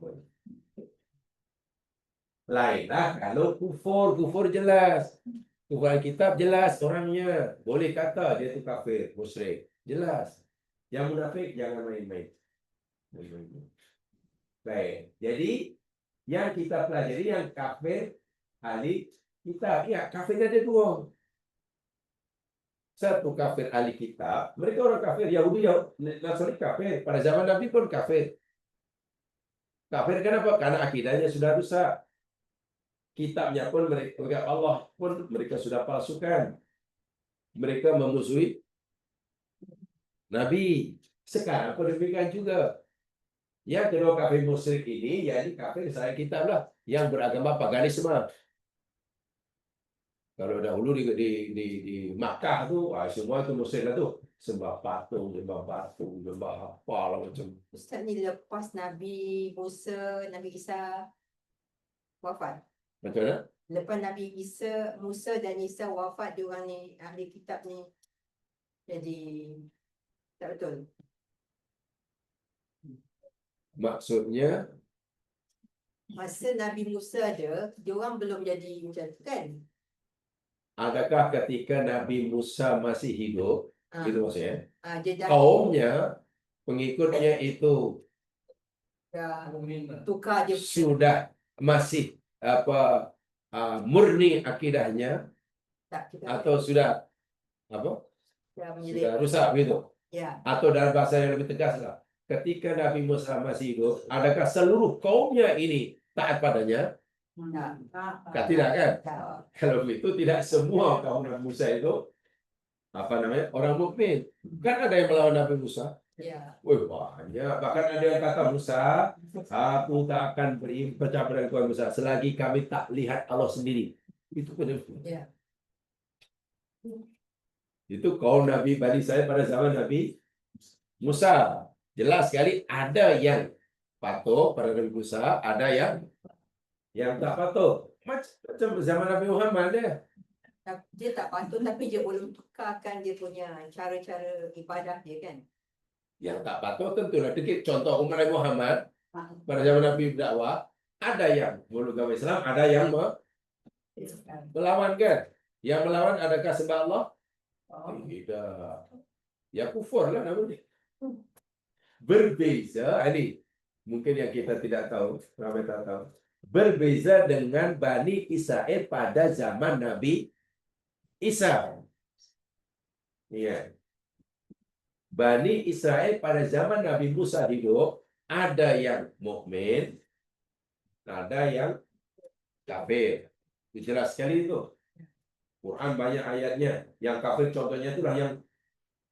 Lainlah kalau kufur jelas. Kufur kitab jelas orangnya, boleh kata dia itu kafir, musyrik. Jelas. Yang munafik jangan main-main. Baik. Jadi yang kita pelajari yang kafir ahli kitab. Ya, kafirnya ada dua. Satu kafir ahli kitab. Mereka orang kafir Yahudi, Nasrani kafir. Pada zaman Nabi pun kafir. Kafir kenapa? Karena akidahnya sudah rusak. Kitabnya pun mereka Allah pun mereka sudah palsukan. Mereka memusuhi Nabi. Sekarang pun demikian juga. Yang kedua kafir musyrik ini, yakni kafir selain kitab lah, yang beragama paganisme. Kalau dahulu di Makkah tu, semua itu musyrik lah tu, sembah patung, sembah apa lah macam. Ustaz ni lepas Nabi Musa, Nabi Isa wafat. Macam mana? Lepas Nabi Musa dan Isa wafat, diorang ni ahli kitab ni jadi tak betul. Maksudnya Masa Nabi Musa ada, diorang belum jadi macam tu kan? adakah ketika Nabi Musa masih hidup, itu maksudnya, Dia dah kaumnya, pengikutnya itu tukar dia sudah masih murni akidahnya tak kita atau sudah dah sudah menyelip. rusak begitu? Ya, Atau dalam bahasa yang lebih tegas lah, ketika Nabi Musa masih hidup, adakah seluruh kaumnya ini taat padanya? tak. Tidak kan? Tak. Kalau begitu tidak semua kaum Nabi Musa itu orang mukmin. Kan ada yang melawan Nabi Musa. Ya. Wih, banyak. Bahkan ada yang kata Musa, aku tak akan bercampur dengan Tuhan Musa selagi kami tak lihat Allah sendiri. Itu pun Ya. Itu kaum Nabi Bani Israil pada zaman Nabi Musa. Jelas sekali ada yang patuh pada Nabi Musa, ada yang tak patuh. Macam zaman Nabi Muhammad dia. Dia tak patuh tapi dia boleh tukarkan dia punya cara-cara ibadah dia kan. Yang tak patuh tentulah dikit. Contoh umat Nabi Muhammad pada zaman Nabi berdakwah, ada yang meluk agama Islam, ada yang melawan kan. Yang melawan adakah sebab Allah? Tidak. Ya kufur lah namanya. Berbeza, ini mungkin yang kita tidak tahu, ramai tak tahu. Berbeza dengan Bani Israel pada zaman Nabi Isa. Iya. Bani Israel pada zaman Nabi Musa hidup, ada yang mukmin, ada yang kafir. Itu jelas sekali itu. Quran banyak ayatnya. Yang kafir contohnya itulah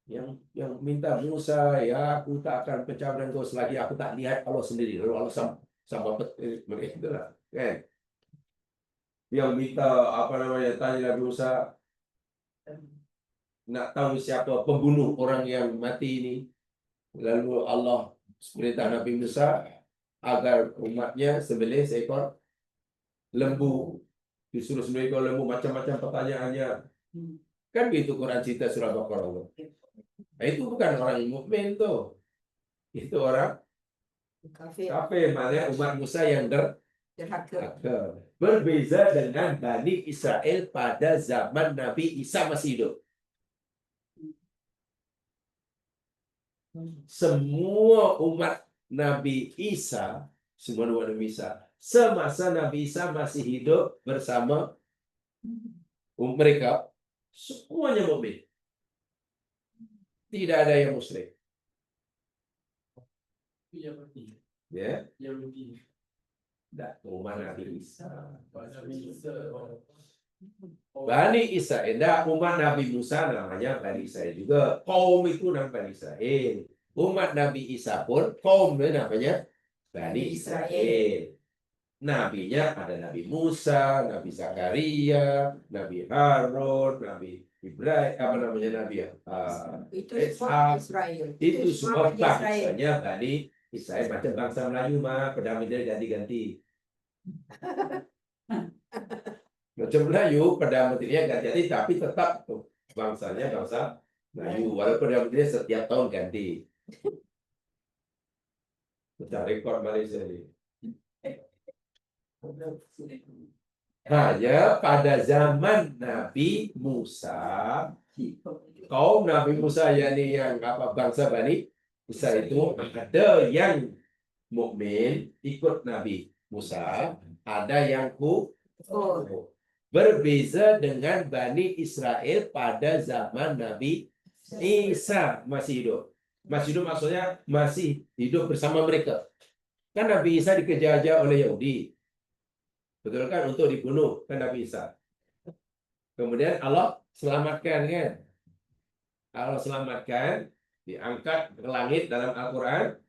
yang minta Musa, ya aku tak akan pecah dan kau selagi aku tak lihat Allah sendiri. Lalu Allah sama mereka itulah, kan? Yang minta apa namanya tanya Nabi Musa nak tahu siapa pembunuh orang yang mati ini. Lalu Allah perintah Nabi Musa agar umatnya sembelih seekor lembu. Disuruh sembelih ekor lembu, macam-macam pertanyaannya. Kan gitu Quran cerita surah Baqarah. Nah, itu bukan orang mukmin tuh. Itu orang Kafir, kafir, maknanya umat Musa yang derhaka. berbeza dengan Bani Israel pada zaman Nabi Isa masih hidup. Semua umat Nabi Isa, semua umat Nabi Isa, semasa Nabi Isa masih hidup bersama mereka, semuanya mukmin. Tidak ada yang musyrik. Yahudi. Ya, Yahudi. tidak umat Nabi Isa. Nabi Isa. Bani Israel, tidak umat Nabi Musa namanya Bani Israel juga. Kaum itu namanya Bani Israel. Umat Nabi Isa pun kaumnya namanya Bani Israel. Nabinya ada Nabi Musa, Nabi Zakaria, Nabi Harun, Nabi Ibrahim, apa namanya Nabi ya? Itu semua Ishak. Israel. Itu semua Bani Israel. bangsanya Bani Israel. Macam bangsa Melayu mah, pedang dia ganti-ganti. Macam Melayu, pedang menterinya ganti-ganti, tapi tetap tuh bangsanya bangsa Melayu. Walaupun pedang menterinya setiap tahun ganti. Pecah rekor Malaysia ini. Hanya pada zaman Nabi Musa, kaum Nabi Musa yakni yang apa bangsa Bani Isa itu ada yang mukmin ikut Nabi Musa, ada yang kufur. Berbeza dengan Bani Israel pada zaman Nabi Isa masih hidup. Masih hidup maksudnya masih hidup bersama mereka. Kan Nabi Isa dikejar-kejar oleh Yahudi. Betul kan? Untuk dibunuh kan Nabi Isa. Kemudian Allah selamatkan kan? Allah selamatkan, diangkat ke langit dalam Al-Quran.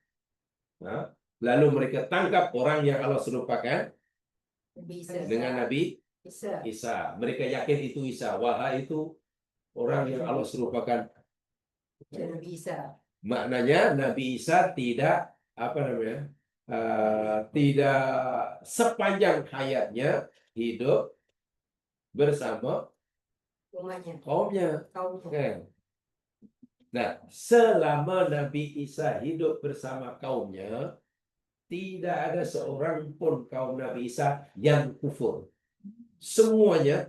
Nah, lalu mereka tangkap orang yang Allah serupakan dengan Nabi Isa. Mereka yakin itu Isa. Wahai itu orang yang Allah serupakan Nabi Isa. Maknanya Nabi Isa tidak apa namanya? Tidak sepanjang hayatnya hidup bersama Umatnya. kaumnya. Kaumnya. Kan? Nah, selama Nabi Isa hidup bersama kaumnya, tidak ada seorang pun kaum Nabi Isa yang kufur. Semuanya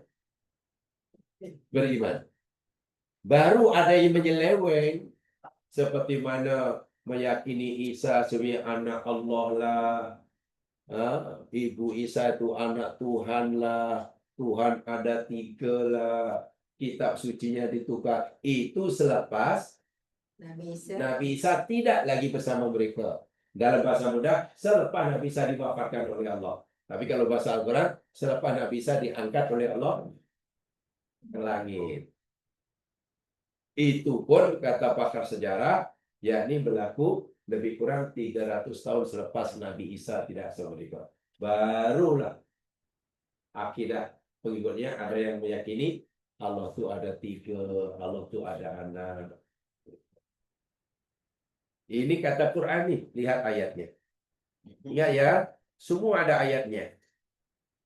beriman. Baru ada yang menyeleweng, seperti mana meyakini Isa sebagai anak Allah lah, Ibu Isa itu anak Tuhan lah, Tuhan ada 3 lah, kitab sucinya ditukar. Itu selepas Nabi Isa tidak lagi bersama mereka. Dalam bahasa mudah, selepas Nabi Isa diwafatkan oleh Allah. Tapi kalau bahasa Al-Quran, selepas Nabi Isa diangkat oleh Allah ke langit. Itu pun kata pakar sejarah, yakni berlaku lebih kurang 300 tahun selepas Nabi Isa tidak bersama mereka. Barulah akidah pengikutnya ada yang meyakini Allah tuh ada 3, Allah tuh ada anak. Ini kata Quran nih, lihat ayatnya. Ingat ya, semua ada ayatnya.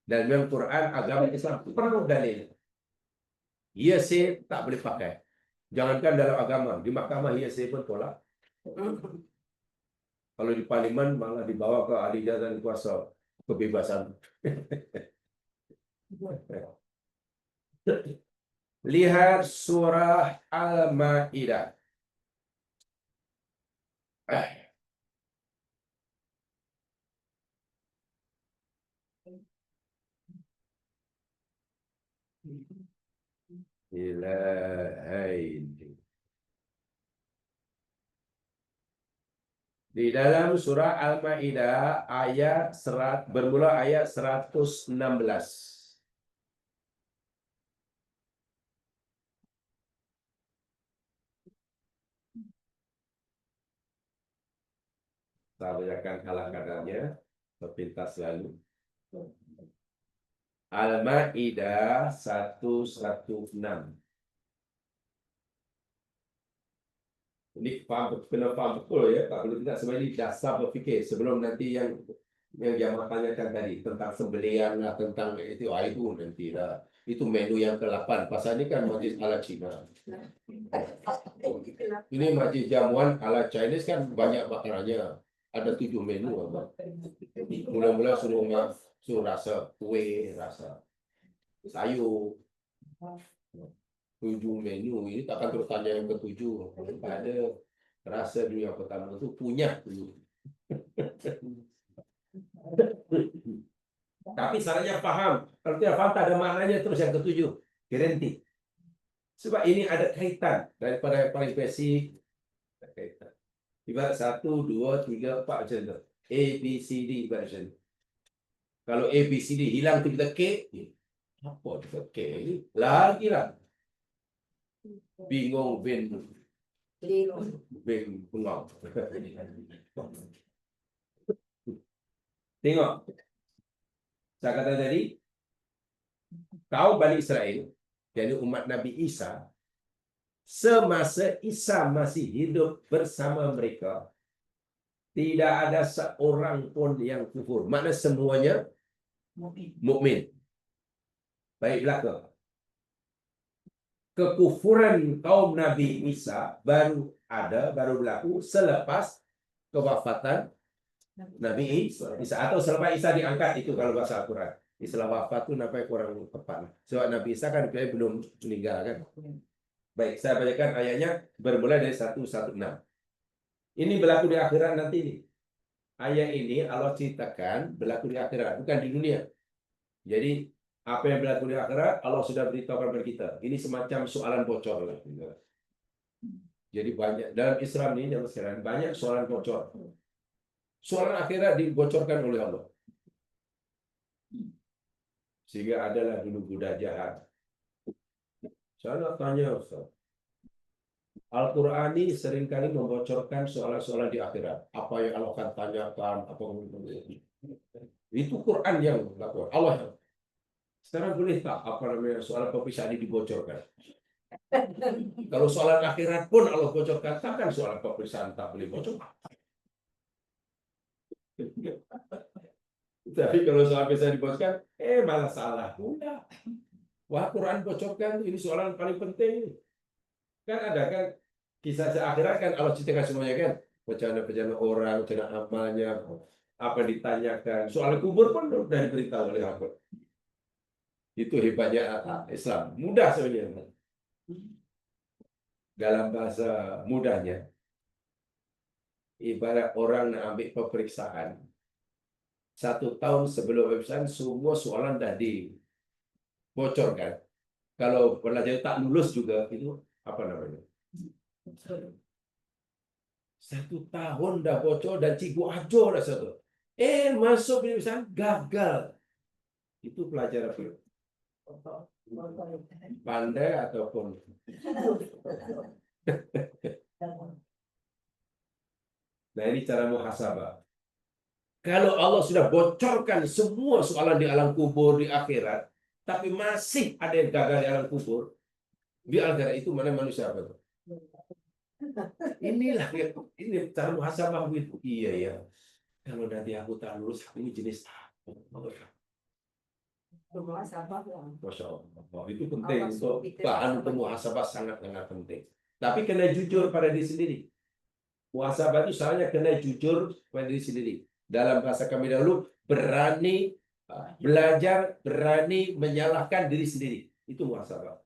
Dan dalam Quran agama Islam penuh dalil. Hearsay tak boleh pakai. Jangankan dalam agama, di mahkamah hearsay pun tolak. Kalau di parlimen malah dibawa ke ahli dan kuasa kebebasan. Lihat surah Al-Maidah. Ilahain. Di dalam surah Al-Maidah bermula ayat 116. Saya bacakan halakannya sepintas lalu. Al-Maidah 116. Ini kena faham betul ya, Pak. Kalau tidak sebenarnya dasar berfikir sebelum nanti yang Jamal tanyakan tadi tentang sembelian lah, tentang itu nanti lah. Itu menu yang ke-8. Pasal ini kan majlis ala Cina. Ini majlis jamuan ala Chinese kan banyak makanannya. Ada 7 menu apa. Mula-mula suruh rasa kue, rasa sayur. 7 menu ini takkan terus tanya yang ke-7. Ada rasa dulu yang pertama itu punya dulu. Tapi syaratnya paham. Kalau tidak paham tak ada maknanya terus yang ke-7. Garanti. Sebab ini ada kaitan daripada yang paling basic. Kaitan. Ibarat 1, 2, 3, 4 macam tu. A, B, C, D ibarat macam tu. Kalau A, B, C, D hilang tu kita K. Apa kita K ni? Lagi lah. Bingung bin bengong. Tengok. Saya kata tadi, kaum Bani Israel, jadi umat Nabi Isa, semasa Isa masih hidup bersama mereka, tidak ada seorang pun yang kufur. Maknanya semuanya mukmin. Baik belaka. Kekufuran kaum Nabi Isa baru berlaku selepas kewafatan Nabi Isa atau selepas Isa diangkat, itu kalau bahasa Al-Quran. Istilah wafat itu namanya kurang tepat. Sebab Nabi Isa kan belum meninggal kan. Baik, saya bacakan ayatnya bermula dari 116. Ini berlaku di akhirat nanti nih. Ayat ini Allah ceritakan berlaku di akhirat, bukan di dunia. Jadi apa yang berlaku di akhirat Allah sudah beritahukan kepada kita. Ini semacam soalan bocor lah. Jadi banyak dalam Islam ini dalam sekarang banyak soalan bocor. Soalan akhirat dibocorkan oleh Allah. Sehingga adalah dulu budak jahat. Saya nak tanya Ustaz. Al-Quran ini seringkali membocorkan soalan-soalan di akhirat. Apa yang Allah akan tanyakan, itu Quran yang lakukan. Allah yang. Sekarang boleh tak soalan perpisahan ini dibocorkan? Kalau soalan akhirat pun Allah bocorkan, takkan soalan perpisahan tak boleh bocor? Tapi kalau soalan perpisahan dibocorkan, malah salah. Udah. Wah, Quran bocorkan, ini soalan paling penting. Kan ada kan kisah akhirat kan Allah ceritakan semuanya kan. Perjalanan orang, perjalanan amalnya, apa ditanyakan. Soal kubur pun sudah diberitahu oleh Allah. Itu hebatnya Islam. Mudah sebenarnya. Dalam bahasa mudahnya, ibarat orang nak ambil peperiksaan. 1 tahun sebelum peperiksaan, semua soalan dah dibocorkan. Kalau pelajar tak lulus juga, itu apa namanya? 1 tahun dah bocor dan cikgu ajar dah satu. Masuk peperiksaan gagal. Itu pelajar apa? Pandai ataupun nah ini cara muhasabah. Kalau Allah sudah bocorkan semua soalan di alam kubur, di akhirat, tapi masih ada yang gagal di alam kubur, Di antara itu mana manusia apa tuh? Inilah ini cara muhasabah gitu. Iya ya. Kalau nanti aku tak lulus, ini jenis apa? Bermuhasabah lah. Masya Allah. Itu penting Allah untuk suruh kita bahan muhasabah. untuk muhasabah sangat-sangat penting. Tapi kena jujur pada diri sendiri. Muhasabah itu soalnya kena jujur pada diri sendiri. Dalam bahasa kami dahulu, berani belajar, berani menyalahkan diri sendiri. Itu muhasabah.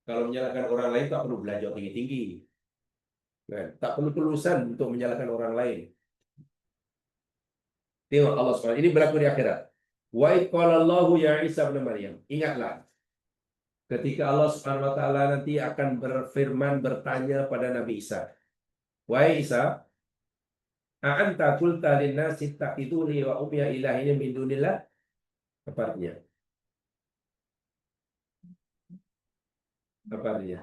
Kalau menyalahkan orang lain tak perlu belajar tinggi-tinggi. Kan? Tak perlu kelulusan untuk menyalahkan orang lain. Tengok Allah SWT. Ini berlaku di akhirat. Wa qala Allahu ya Isa bin Maryam. Ingatlah. Ketika Allah Subhanahu wa taala nanti akan berfirman bertanya pada Nabi Isa. Wahai Isa, a'anta qulta lin-nasi ittakhiduni wa ummiya ilahina min dunillah? Apa artinya? Apa artinya?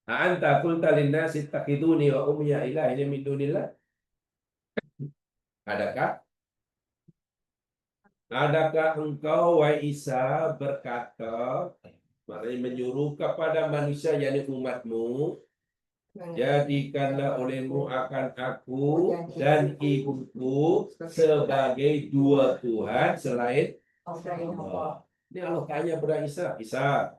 A'anta qulta lin-nasi ittakhiduni wa ummiya ilahina min dunillah? Adakah engkau, wahai Isa, berkata, maknanya menyuruh kepada manusia, yakni umatmu, jadikanlah olehmu akan aku dan ibuku sebagai dua Tuhan selain Allah. Ini Allah tanya pada Isa. Isa,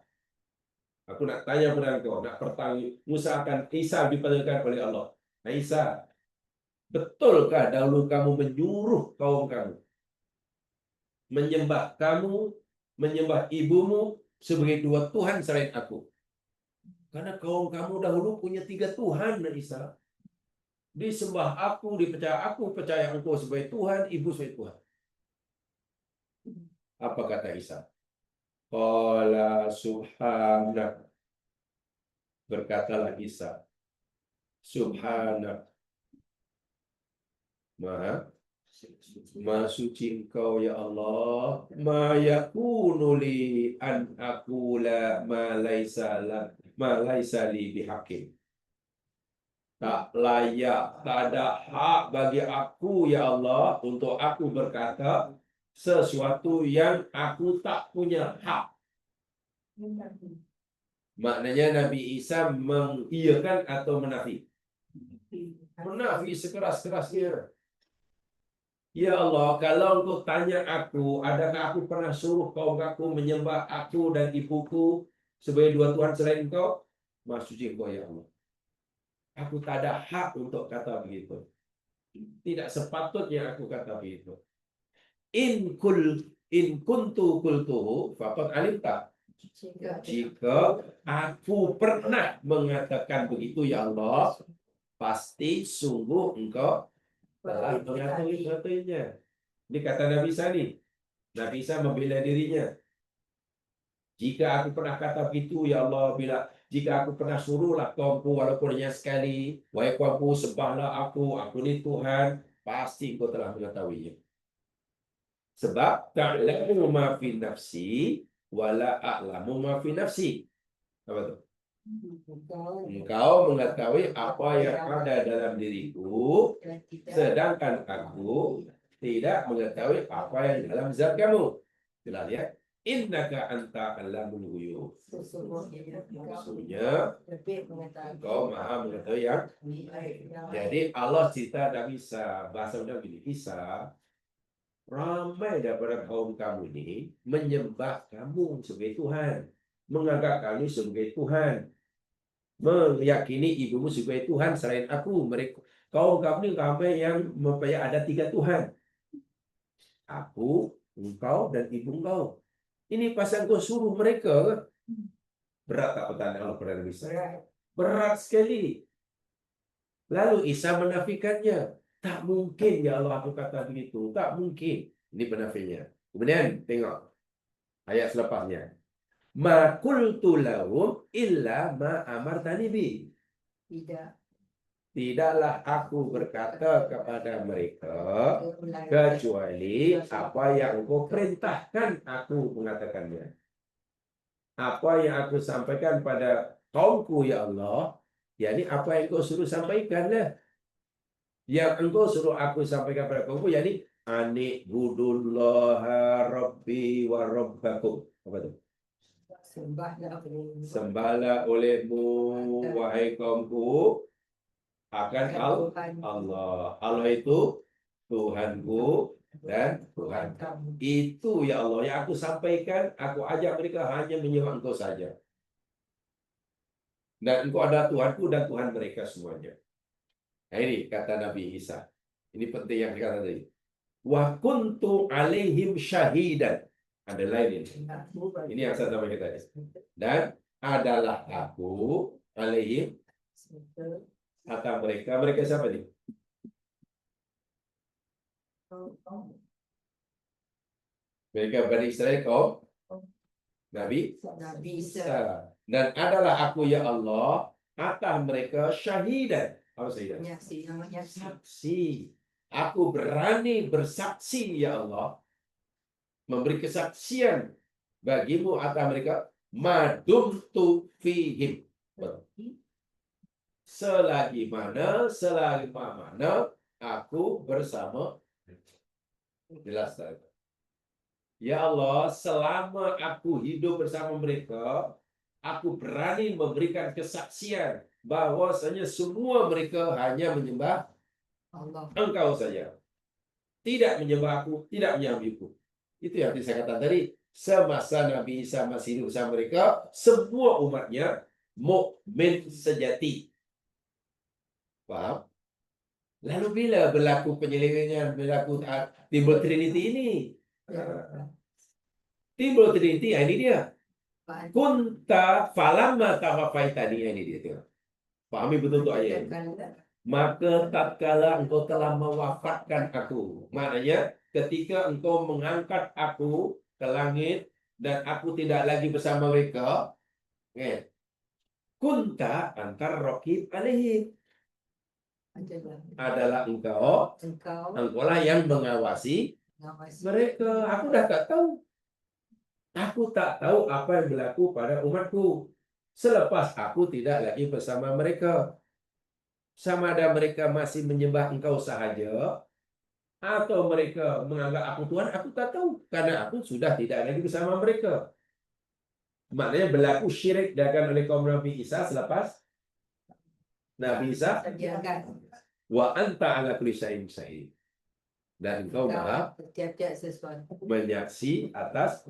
aku nak tanya pada engkau, nak bertanya. Musa akan Isa dipanggilkan oleh Allah. Nah, Isa, betulkah dahulu kamu menyuruh kaum kamu menyembah kamu, menyembah ibumu sebagai dua Tuhan selain aku? Karena kaum kamu dahulu punya 3 Tuhan, Isa. Disembah aku, percaya engkau sebagai Tuhan, ibu sebagai Tuhan. Apa kata Isa? Qala subhanak. Berkatalah Isa, subhanak. Maha suci engkau ya Allah, ma yakunu li an aqula ma laisa li bihaqqin. Tak layak, tak ada hak bagi aku ya Allah untuk aku berkata sesuatu yang aku tak punya hak. Maknanya Nabi Isa mengiyakan atau menafi? Menafi sekeras-kerasnya. Ya Allah, kalau engkau tanya aku, adakah aku pernah suruh kaum aku menyembah aku dan ibuku sebagai dua Tuhan selain engkau? Maha suci engkau ya Allah. Aku tak ada hak untuk kata begitu. Tidak sepatutnya aku kata begitu. In kuntu qultuhu faqad alimta. Jika aku pernah mengatakan begitu ya Allah, pasti sungguh engkau telah mengetahuinya. Ini kata Nabi Isa nih. Nabi Isa membela dirinya. Jika aku pernah kata begitu, ya Allah, jika aku pernah suruhlah kaumku walaupun hanya sekali, wahai kaumku sembahlah aku ni Tuhan, pasti engkau telah mengetahuinya. Sebab ta'lamu ma fi nafsi wala a'lamu ma fi nafsi. Apa itu? Engkau mengetahui apa yang ada dalam diriku, sedangkan aku tidak mengetahui apa yang dalam zat kamu. Jelas ya? Innaka anta alamul ghuyub. Sesungguhnya engkau maha mengetahui yang. Jadi Allah cerita Nabi Isa, bahasa Nabi Isa, ramai daripada kaum kamu ini menyembah kamu sebagai Tuhan, menganggap kami sebagai Tuhan, meyakini ibumu sebagai Tuhan selain aku. Mereka kaum kamu ini ramai yang mempercayai ada 3 Tuhan. Aku, engkau, dan ibu engkau. Ini pasal kau suruh mereka. Berat tak pertanyaan Allah kepada Nabi Isa? Berat sekali. Lalu Isa menafikannya. Tak mungkin ya Allah aku kata begitu. Tak mungkin. Ini penafinya. Kemudian tengok ayat selepasnya. Ma qultu lahum illa ma amartani bi. Tidaklah aku berkata kepada mereka kecuali apa yang engkau perintahkan aku mengatakannya. Apa yang aku sampaikan pada kaumku ya Allah, yakni apa yang engkau suruh sampaikanlah. Yang engkau suruh aku sampaikan pada kaumku, yakni ani budullaha rabbi wa rabbakum. Apa itu? Sembahlah olehmu, wahai kaumku, akan Tuhan. Allah. Allah itu Tuhanku dan Tuhan. Itu ya Allah yang aku sampaikan, aku ajak mereka hanya menyembah Engkau saja. Dan Engkau adalah Tuhanku dan Tuhan mereka semuanya. Nah, ini kata Nabi Isa. Ini penting yang dikatakan tadi. Wa kuntu alaihim syahidan. Ada lain ini. Ini yang saya sampaikan tadi. Dan adalah aku alaihim atas mereka. Mereka siapa nih? Mereka Bani Israel kaum Nabi Nabi Isa. Isa. Dan adalah aku ya Allah atas mereka syahidan. Apa syahidan? Menyaksi, namanya Saksi. Aku berani bersaksi ya Allah. Memberi kesaksian bagimu atas mereka. Madumtu fihim. Selagi mana aku bersama. Jelas tak? Ya Allah, selama aku hidup bersama mereka, aku berani memberikan kesaksian bahwasanya semua mereka hanya menyembah Allah. Engkau saja. Tidak menyembah aku, tidak menyembahku. Itu yang saya katakan tadi. Semasa Nabi Isa masih hidup bersama mereka, semua umatnya mukmin sejati. Faham? Lalu bila berlaku penyelewengan, berlaku timbul Trinity ini? Timbul Trinity, ini dia. Kunta falamma tawafaitani, ini dia. Tengok. Pahami betul tu ayat ini. Maka tatkala engkau telah mewafatkan aku. Maknanya ketika engkau mengangkat aku ke langit dan aku tidak lagi bersama mereka, kunta antar raqib alaihim. Adalah engkau lah yang mengawasi mereka. Aku dah tak tahu. Aku tak tahu apa yang berlaku pada umatku selepas aku tidak lagi bersama mereka. Sama ada mereka masih menyembah engkau sahaja atau mereka menganggap aku Tuhan, aku tak tahu. Karena aku sudah tidak lagi bersama mereka. Maknanya berlaku syirik dilakukan oleh kaum Nabi Isa selepas Nabi Isa. Wa anta ala kulli syai'in syahid. Dan engkau maha Tiap-tiap sesuatu. menyaksi atas.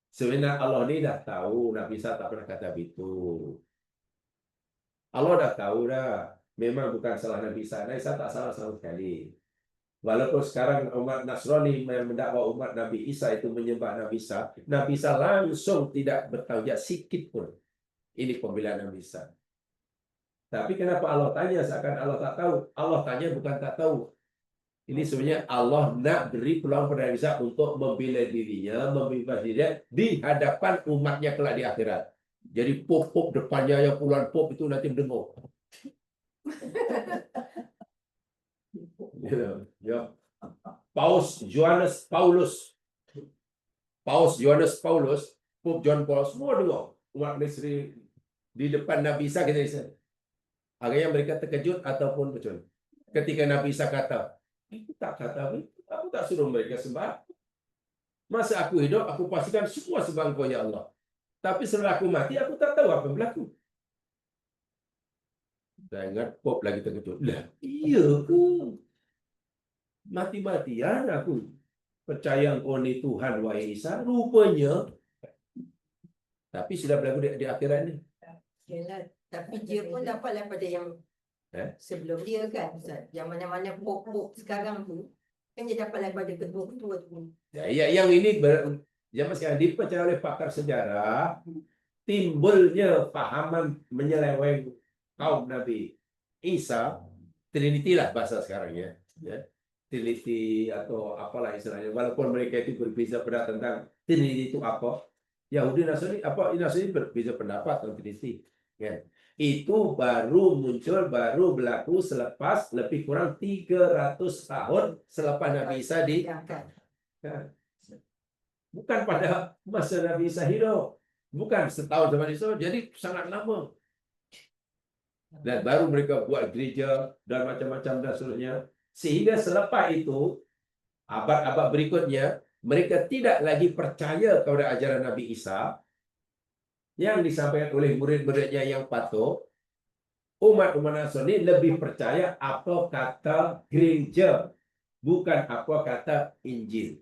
Sebenarnya Allah ni dah tahu Nabi Isa tak pernah kata begitu. Allah dah tahu dah. Memang bukan salah Nabi Isa. Nabi Isa tak salah sama sekali. Walaupun sekarang umat Nasrani mendakwa umat Nabi Isa itu menyembah Nabi Isa langsung tidak bertanggung jawab sikit pun. Ini pembelaan Nabi Isa. Tapi kenapa Allah tanya seakan Allah tak tahu? Allah tanya bukan tak tahu. Ini sebenarnya Allah nak beri peluang pada Nabi Isa untuk membela dirinya, membebas dirinya di hadapan umatnya kelak di akhirat. Jadi pop-pop depannya yang puluhan pop itu nanti mendengar. Ya. Paus Yohanes Paulus, Pope John Paul, semua dengar umat Nasrani di depan Nabi Isa kita Isa. Akhirnya mereka terkejut ataupun betul. Ketika Nabi Isa kata, aku tak kata apa, aku tak suruh mereka sembah. Masa aku hidup, aku pastikan semua sembah Engkau ya Allah. Tapi setelah aku mati, aku tak tahu apa yang berlaku. Saya ingat Pop lagi terkejut. Lah, iya ke? Mati-matian aku percaya Engkau ni Tuhan, wahai Isa. Rupanya. Tapi sudah berlaku di akhirat ni. Yalah, tapi dia pun dapat daripada yang sebelum dia kan, Ustaz. Yang mana-mana pop-pop sekarang tu, kan dia dapat daripada ketua-ketua tu. Ya, yang ini zaman sekarang dipercaya oleh pakar sejarah, timbulnya pahaman menyeleweng kaum Nabi Isa, Trinity lah bahasa sekarang ya. Trinity atau apalah istilahnya. Walaupun mereka itu berbeza pendapat tentang Trinity itu apa. Yahudi Nasrani berbeza pendapat tentang Trinity. Ya. Itu baru muncul, baru berlaku selepas lebih kurang 300 tahun selepas Nabi Isa bukan pada masa Nabi Isa hidup. Bukan setahun zaman Isa, jadi sangat lama. Dan baru mereka buat gereja dan macam-macam dan seterusnya. Sehingga selepas itu, abad-abad berikutnya, mereka tidak lagi percaya kepada ajaran Nabi Isa. yang disampaikan oleh murid-muridnya yang patuh, umat Nasrani lebih percaya apa kata gereja, bukan apa kata Injil.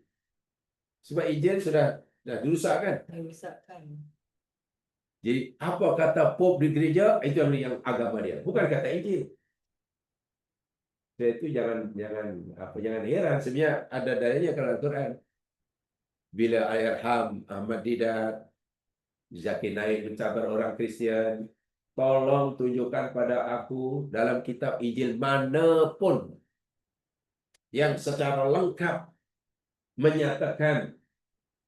Sebab Injil sudah dirusak kan. Merusakkan. Jadi apa kata Pope di gereja itu yang agama dia, bukan kata Injil. Jadi itu jangan heran, sebenarnya ada dalilnya kalau Al-Quran. Bila Al-Irham, Ahmad Didat, Zakir Naik mencabar orang Kristian, tolong tunjukkan pada aku dalam kitab Injil manapun yang secara lengkap menyatakan,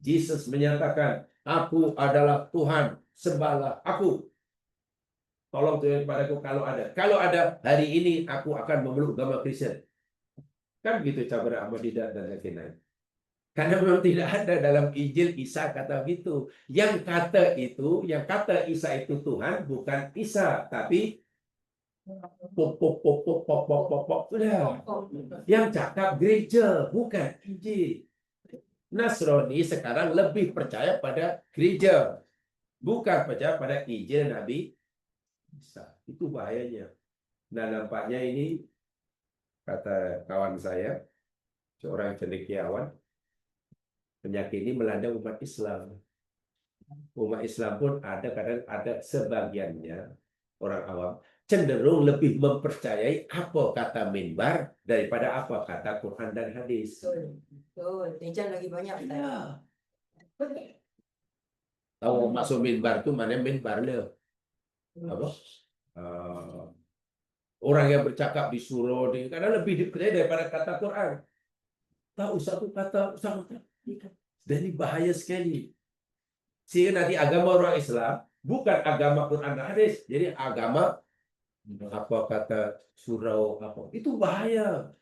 Yesus menyatakan, aku adalah Tuhan, sembahlah aku. Tolong tunjukkan padaku kalau ada. Kalau ada, hari ini aku akan memeluk agama Kristen. Kan begitu cabaran Ahmad Didat dan Zakir Naik. Karena memang tidak ada dalam Injil Isa kata gitu. Yang kata Isa itu Tuhan bukan Isa, tapi pop. Yang cakap gereja, bukan Injil. Nasrani sekarang lebih percaya pada gereja, bukan percaya pada Injil Nabi Isa. Itu bahayanya. Nah, nampaknya ini, kata kawan saya, seorang cendekiawan, penyakit ini melanda umat Islam. Umat Islam pun kadang ada sebagiannya orang awam cenderung lebih mempercayai apa kata minbar daripada apa kata Quran dan hadis. Betul. Encam lagi banyak. Ya. Tahu maksud minbar itu mana minbar le? Apa? Orang yang bercakap di surau kadang lebih dipercaya daripada kata Quran. Tahu satu kata, dan ini bahaya sekali. Sehingga nanti agama orang Islam bukan agama Quran dan hadis, jadi agama apa kata surau apa. Itu bahaya.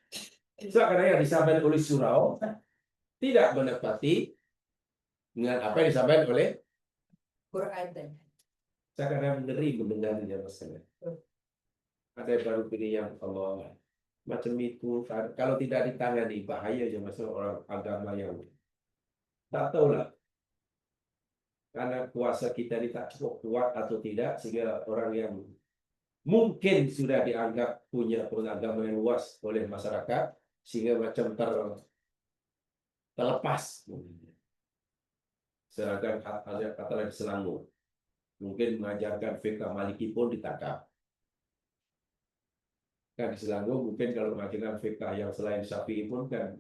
Sebab kadang yang disampaikan oleh surau tidak menepati dengan apa yang disampaikan oleh Quran. saya kadang ngeri mendengarnya masalah. Ada yang baru pilih yang Allah macam itu. Kalau tidak ditangani bahaya aja masalah orang agama yang tak tahulah. Karena kuasa kita ini tak cukup kuat atau tidak, sehingga orang yang mungkin sudah dianggap punya agama yang luas oleh masyarakat, sehingga macam terlepas. Sedangkan kata lain Selangor, mungkin mengajarkan fiqh Maliki pun ditangkap. Kan di Selangor mungkin kalau mengajarkan fiqh yang selain Syafi'i pun kan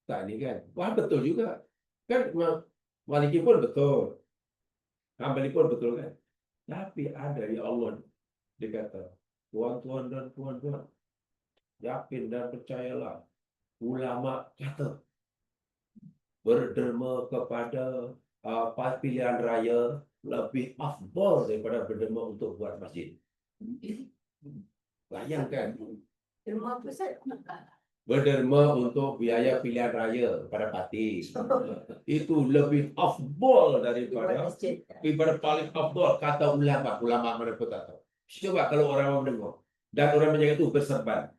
tak ini kan. Wah betul juga. Kan Maliki pun betul, Hambali pun betul kan. Tapi ada ya Allah, dia kata, tuan-tuan dan puan-puan, yakin dan percayalah, ulama kata berderma kepada pilihan raya lebih afdal daripada berderma untuk buat masjid. Bayangkan. Derma pusat. Berderma untuk biaya pilihan raya pada parti. Itu lebih afdal daripada paling afdal kata ulama. Ulama mana pun tak tahu. Coba kalau orang mendengar dan orang menjaga itu berserban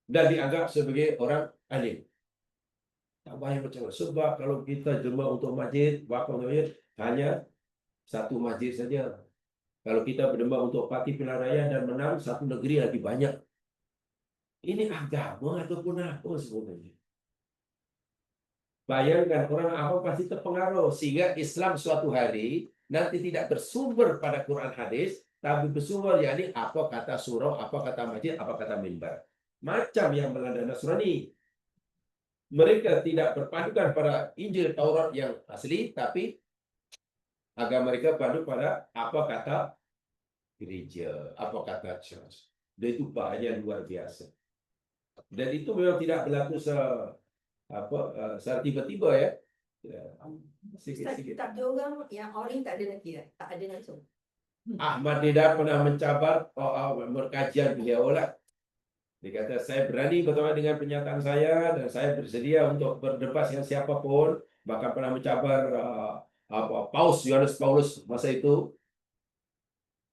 dan dianggap sebagai orang alim. Tak payah percaya. Sebab kalau kita derma untuk masjid, wakaf masjid hanya satu masjid saja. Kalau kita berderma untuk parti pilihan raya dan menang, satu negeri lebih banyak. Ini agama ataupun apa sebenarnya? Bayangkan orang awam pasti terpengaruh sehingga Islam suatu hari nanti tidak bersumber pada Quran hadis, tapi bersumber yakni apa kata surau, apa kata masjid, apa kata mimbar. Macam yang melanda Nasrani. Mereka tidak berpadukan pada Injil Taurat yang asli, tapi agama mereka padu pada apa kata gereja, apa kata church. Dan itu bahaya luar biasa. Dan itu memang tidak berlaku secara tiba-tiba ya. Sikit-sikit. Tak ada orang yang orang tak ada lagi, tak ada langsung. Ahmad Didat pernah mencabar berkajian beliau lah. Dia kata, saya berani bertemu dengan pernyataan saya dan saya bersedia untuk berdebat dengan siapapun. Bahkan pernah mencabar Paus Yohanes Paulus masa itu,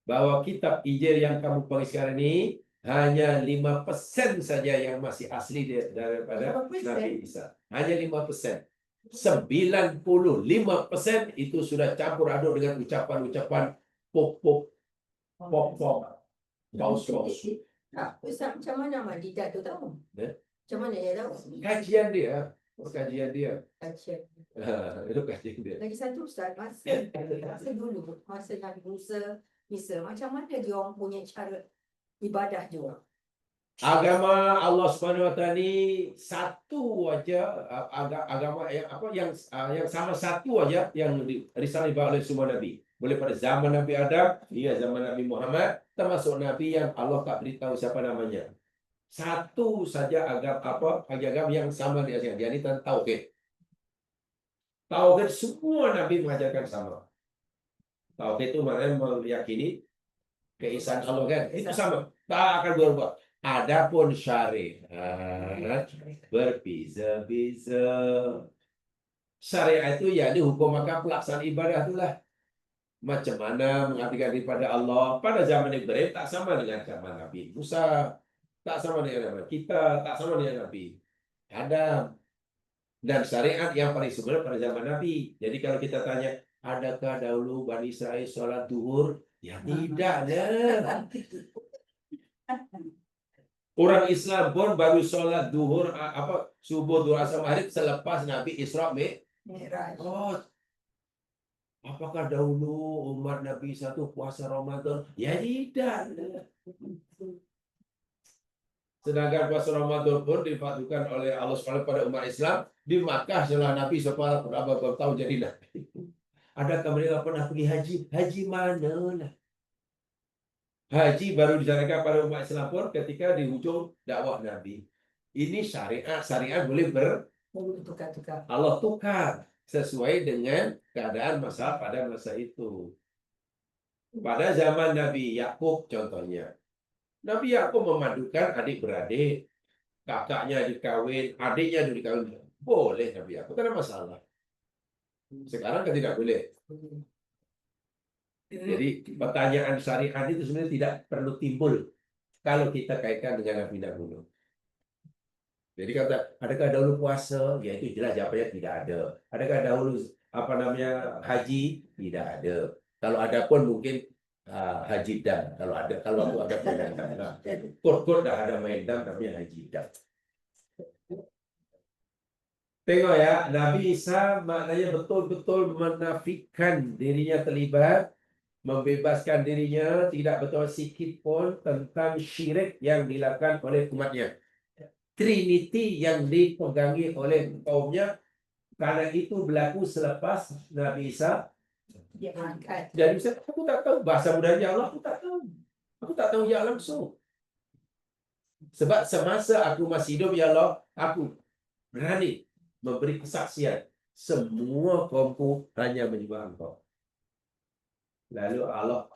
bahwa kitab Injil yang kamu panggil sekarang ini hanya 5% saja yang masih asli daripada Nabi Isa. Hanya 5%. 95% itu sudah campur aduk dengan ucapan-ucapan pop-pop, paus-paus. Ustaz, macam mana Madita tu tahu? Ya. Macam mana dia tahu? Kajian dia. Kajian. Itu kajian dia. Lagi satu Ustaz, masa dulu, masa Nabi Musa, macam mana dia orang punya cara ibadah dia orang? Agama Allah Subhanahu Wa Taala ni satu aja, agama yang sama satu aja yang risalah dibawa oleh semua nabi. Boleh pada zaman Nabi Adam, zaman Nabi Muhammad, termasuk nabi yang Allah tak beritahu siapa namanya. Satu saja agama yang sama di Asia. Dia ni tentang tauhid. Tauhid semua nabi mengajarkan sama. Tauhid itu maknanya meyakini keesaan Allah kan. Itu sama. Tak akan berubah. Adapun syariat berbeza-beza. Syariat itu yakni hukum maka pelaksanaan ibadah itulah. Macam mana mengabdikan diri pada Allah. Pada zaman Ibrahim tak sama dengan zaman Nabi Musa. Tak sama dengan Nabi kita. Tak sama dengan Nabi Adam. Dan syariat yang paling sempurna pada zaman Nabi. Jadi kalau kita tanya, adakah dahulu Bani Israel sholat duhur? Ya tidak lah. Orang Islam pun baru sholat duhur, subuh, duhur, asar, maghrib selepas Nabi Isra Mi'raj. Oh, apakah dahulu umat Nabi satu puasa Ramadan? Ya tidak. Sedangkan puasa Ramadan pun dipatukan oleh Allah SWT pada umat Islam di Makkah setelah Nabi setelah berapa tahun jadi Nabi. Adakah mereka pernah pergi haji? Haji mana lah? Haji baru dijalankan pada umat Islam pun ketika di hujung dakwah Nabi. Ini syariat boleh Tukar-tukar. Allah tukar sesuai dengan keadaan pada masa itu. Pada zaman Nabi Yakub contohnya. Nabi Yakub memadukan adik-beradik, kakaknya dikawin, adiknya dikawin. Boleh Nabi Yakub, tak ada masalah. Sekarang kan tidak boleh. Jadi pertanyaan syariat itu sebenarnya tidak perlu timbul kalau kita kaitkan dengan Nabi dahulu. Jadi kata, adakah dahulu puasa? Ya itu jelas jawabannya tidak ada. Adakah dahulu haji? Tidak ada. Kalau ada pun mungkin haji dam. Kalau waktu ada pun kot dah ada main dam namanya haji dam. Tengok ya, Nabi Isa maknanya betul-betul menafikan dirinya terlibat, membebaskan dirinya tidak betul sikit pun tentang syirik yang dilakukan oleh umatnya. Trinity yang dipegangi oleh kaumnya, karena itu berlaku selepas Nabi Isa Diangkat. dan Isa, aku tak tahu bahasa budaya Allah, aku tak tahu. Aku tak tahu ya langsung. Sebab semasa aku masih hidup ya Allah, aku berani memberi kesaksian semua kaumku hanya menyembah Engkau. Lalu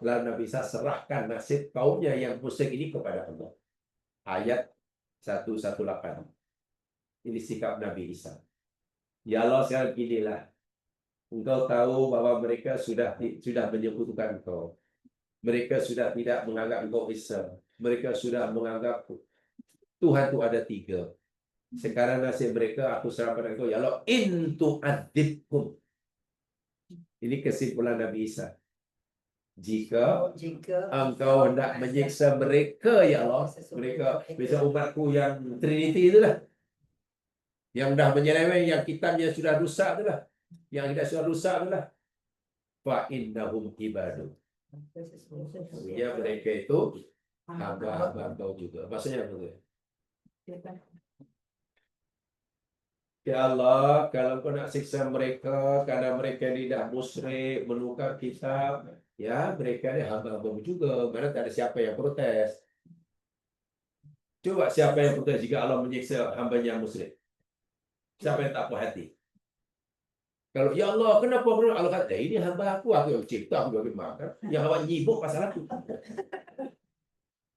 Nabi Isa serahkan nasib kaumnya yang musyrik ini kepada Allah. Ayat 118. Ini sikap Nabi Isa. Ya Allah, sekarang ginilah. Engkau tahu bahwa mereka sudah menyekutukan Engkau. Mereka sudah tidak menganggap Engkau Esa. Mereka sudah menganggap Tuhan itu ada 3. Sekarang nasib mereka aku serahkan pada Engkau. Ya Allah, intu adibhum. Ini kesimpulan Nabi Isa. Jika Engkau hendak menyiksa mereka, ya Allah, mereka bisa umatku yang Trinity itulah, yang dah menyeleweng, yang kitabnya sudah rusak itulah, yang tidak sudah rusak itulah, fa innahum ibadu. Ya mereka itu hamba-hamba Engkau juga. Maksudnya apa? Ya Allah, kalau Kau nak siksa mereka karena mereka tidak musyrik, menukar kitab, ya mereka ni hamba-hamba juga. Mana tak ada siapa yang protes. Coba siapa yang protes jika Allah menyiksa hambanya yang musyrik? Siapa yang tak puas hati? Kalau ya Allah, kenapa Allah kata, ini hamba aku yang cipta, aku bagi makan. Yang awak nyibuk pasal aku.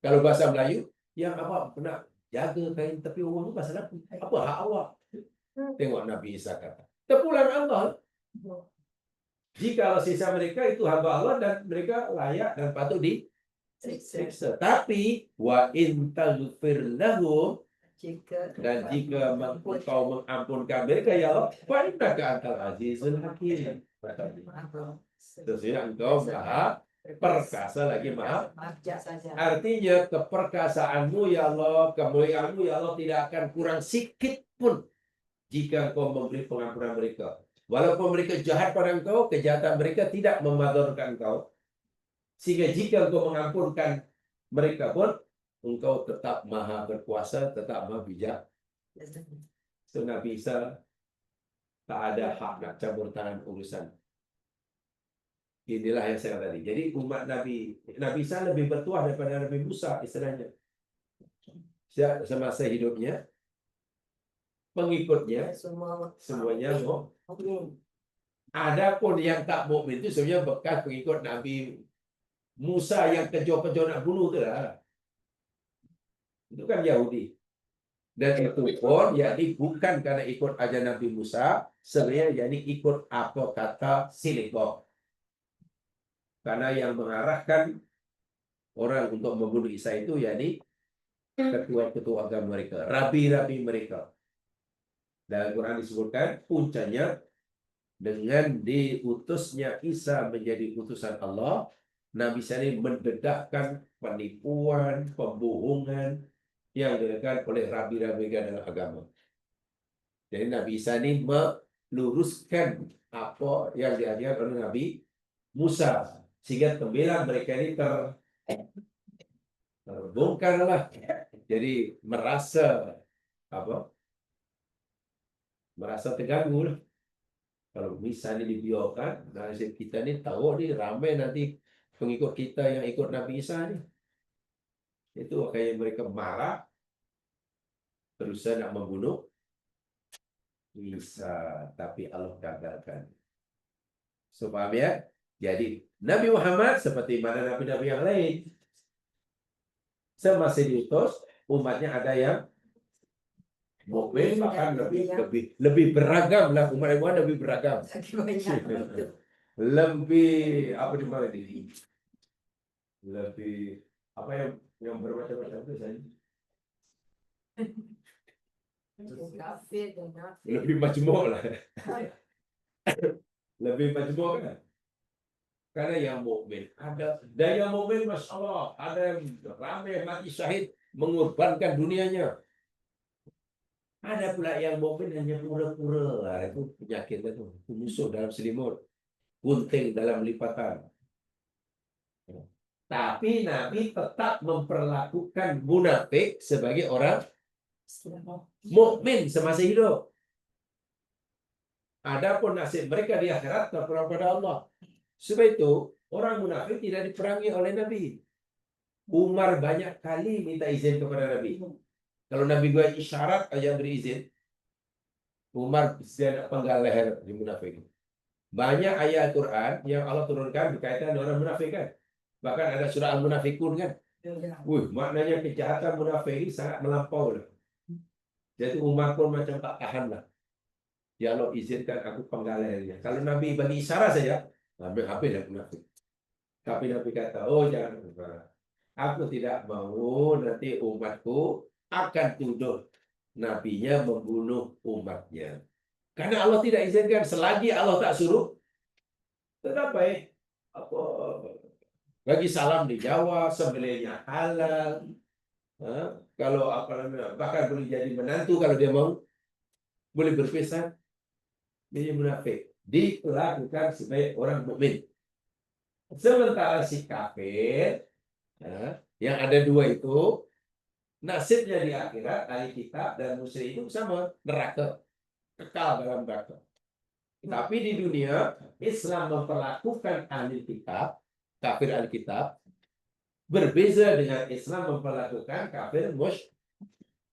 Kalau bahasa Melayu, yang awak nak jaga kain tepi orang itu pasal aku. Apa hak awak? Tengok Nabi Isa kata. Tepulan Allah. Jika sisa mereka itu hamba Allah dan mereka layak dan patut disiksa. Tapi wa in taghfir lahum, Dan jika engkau mengampunkan mereka, ya Allah, fa'inaka antal azizul hakim. Sesungguhnya engkau maha perkasa lagi maha. Artinya keperkasaanmu ya Allah, kemuliaanmu ya Allah tidak akan kurang sedikit pun jika engkau memberi pengampunan mereka. Walaupun mereka jahat pada engkau, kejahatan mereka tidak memadorkan engkau. Sehingga jika engkau mengampunkan mereka pun, engkau tetap maha berkuasa, tetap maha bijak. So, Nabi Isa tak ada hak nak campur tangan urusan. Inilah yang saya tadi. Jadi umat Nabi Isa lebih bertuah daripada Nabi Musa istilahnya. Semasa hidupnya, pengikutnya semuanya mukmin. Adapun yang tak mukmin itu sebenarnya bekas pengikut Nabi Musa yang kejar-kejar nak bunuh tu lah. Itu kan Yahudi. Dan itu pun yakni bukan karena ikut ajaran Nabi Musa, sebenarnya yakni ikut apa kata Silikon. Karena yang mengarahkan orang untuk membunuh Isa itu yakni ketua-ketua agama mereka, rabi-rabi mereka. Dalam Quran disebutkan puncanya dengan diutusnya Isa menjadi utusan Allah, Nabi Isa ini mendedahkan penipuan, pembohongan yang dilakukan oleh rabi-rabi dalam agama. Jadi Nabi Isa ini meluruskan apa yang diajarkan oleh Nabi Musa, sehingga pembelaan mereka ini terbongkarlah. Jadi merasa terganggu lah. Kalau misalnya dibiarkan, nasib kita ni tahu ni ramai nanti pengikut kita yang ikut Nabi Isa ni. Itu kayak mereka marah, berusaha nak membunuh Isa, tapi Allah gagalkan. So, paham ya? Jadi Nabi Muhammad seperti mana Nabi-Nabi yang lain, semasa diutus umatnya ada yang mukmin, bahkan lebih beragam lah. Umat Muhammad lebih beragam. Lebih apa dimana ini? Lebih apa yang bermacam-macam itu saya. Lebih majmuk lah. Lebih majmuk kan? Karena yang mukmin ada, dan yang mukmin masya Allah ada yang ramai mati syahid mengorbankan dunianya. Ada pula yang mukmin hanya pura-pura, itu penyakit itu, musuh dalam selimut, gunting dalam lipatan. Tapi Nabi tetap memperlakukan munafik sebagai orang mukmin semasa hidup. Adapun nasib mereka di akhirat terpulang pada Allah. Sebab itu orang munafik tidak diperangi oleh Nabi. Umar banyak kali minta izin kepada Nabi. Kalau Nabi buat isyarat aja beri izin, Umar bisa penggal leher di munafik. Banyak ayat Al-Quran yang Allah turunkan berkaitan dengan orang munafik kan. Bahkan ada surah Al-Munafikun kan. Maknanya kejahatan munafik ini sangat melampau lah. Jadi Umar pun macam tak tahan lah. Ya Allah izinkan aku penggal lehernya. Kalau Nabi bagi isyarat saja, habis dah munafik. Tapi Nabi kata, oh jangan. Aku tidak mau nanti umatku akan tuduh nabinya membunuh umatnya. Karena Allah tidak izinkan, selagi Allah tak suruh, tetap baik. Bagi salam di Jawa, sembelihnya halal. Kalau bahkan boleh jadi menantu kalau dia mau, boleh berpisah. Ini munafik. Dilakukan sebagai orang mukmin. Sementara si kafir, yang ada dua itu, nasibnya di akhirat, ahli kitab dan musyrik itu sama, neraka. Kekal dalam neraka. Tapi di dunia, Islam memperlakukan ahli kitab, kafir ahli kitab, berbeza dengan Islam memperlakukan kafir musyrik.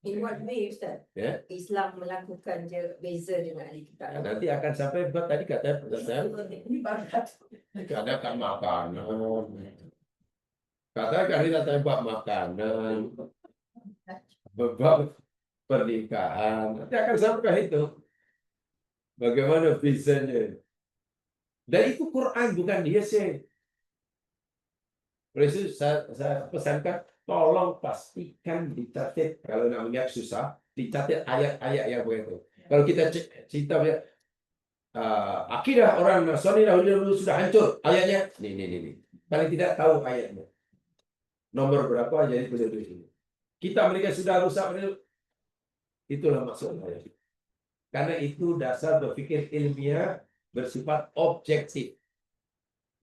In what way, Ustaz? Ya. Islam melakukan je beza dengan ahli kitab. Nanti akan sampai buat tadi kata katakan makanan. Katakan kita buat makanan. Bab pernikahan. Nanti akan sampai itu. Bagaimana bisanya? Dan itu Quran bukan dia sih. Oleh itu saya pesankan, tolong pastikan dicatat kalau nak melihat susah. dicatat ayat-ayat yang begitu. Kalau kita cerita akidah orang Nasrani dahulu sudah hancur, ayatnya ini. Paling tidak tahu ayatnya. Nomor berapa jadi begitu. Kita mereka sudah rusak, itulah maksudnya. Karena itu dasar berpikir ilmiah bersifat objektif.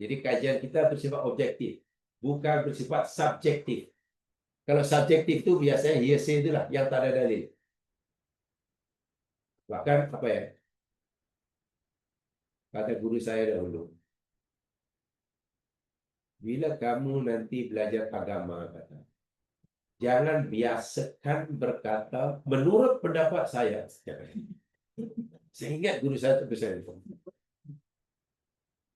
Jadi kajian kita bersifat objektif, bukan bersifat subjektif. Kalau subjektif itu biasanya hearsay itulah yang tak ada dalil. Bahkan apa ya? Kata guru saya dahulu, bila kamu nanti belajar agama, jangan biasakan berkata menurut pendapat saya. Saya ingat guru saya itu.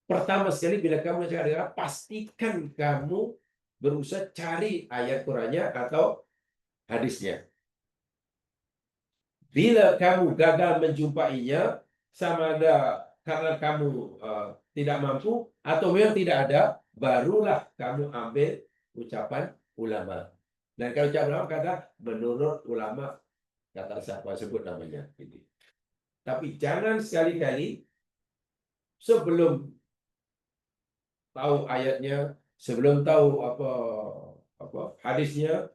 Pertama sekali bila kamu belajar agama, pastikan kamu berusaha cari ayat Qur'annya atau hadisnya. Bila kamu gagal menjumpainya, sama ada karena kamu tidak mampu atau memang tidak ada, barulah kamu ambil ucapan ulama. Dan kalau ucapan ulama kata menurut ulama, kata siapa sebut namanya. Tapi jangan sekali-kali sebelum tahu ayatnya, sebelum tahu apa hadisnya,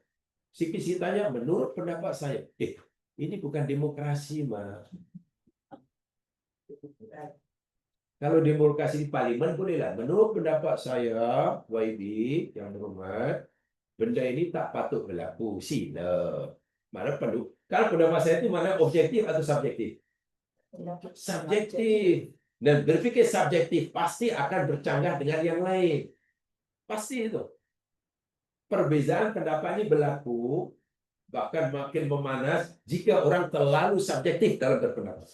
si tanya menurut pendapat saya. Ini bukan demokrasi, Mas. Kalau demokrasi di parlimen bolehlah. Menurut pendapat saya, YB yang berhormat, benda ini tak patut berlaku. Sila. Mana perlu? Kalau pendapat saya itu mana objektif atau subjektif? Subjektif. Dan berpikir subjektif pasti akan bercanggah dengan yang lain. Pasti itu. Perbezaan pendapat ini berlaku, bahkan makin memanas jika orang terlalu subjektif dalam berpendapat.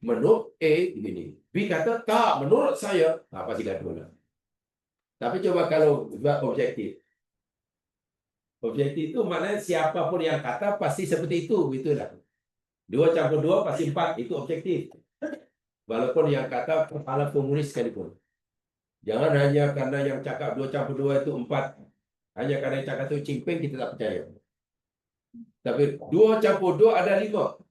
Menurut A begini, B kata tak, menurut saya pasti gaduh. Tapi coba kalau buat objektif. Objektif itu maknanya siapapun yang kata pasti seperti itu, itulah. 2 campur 2 pasti 4, itu objektif. Walaupun yang kata kepala komunis sekalipun. Jangan hanya karena yang cakap 2 campur 2 itu 4, hanya karena yang cakap itu cimping kita tak percaya. Tapi 2 campur 2 ada 5.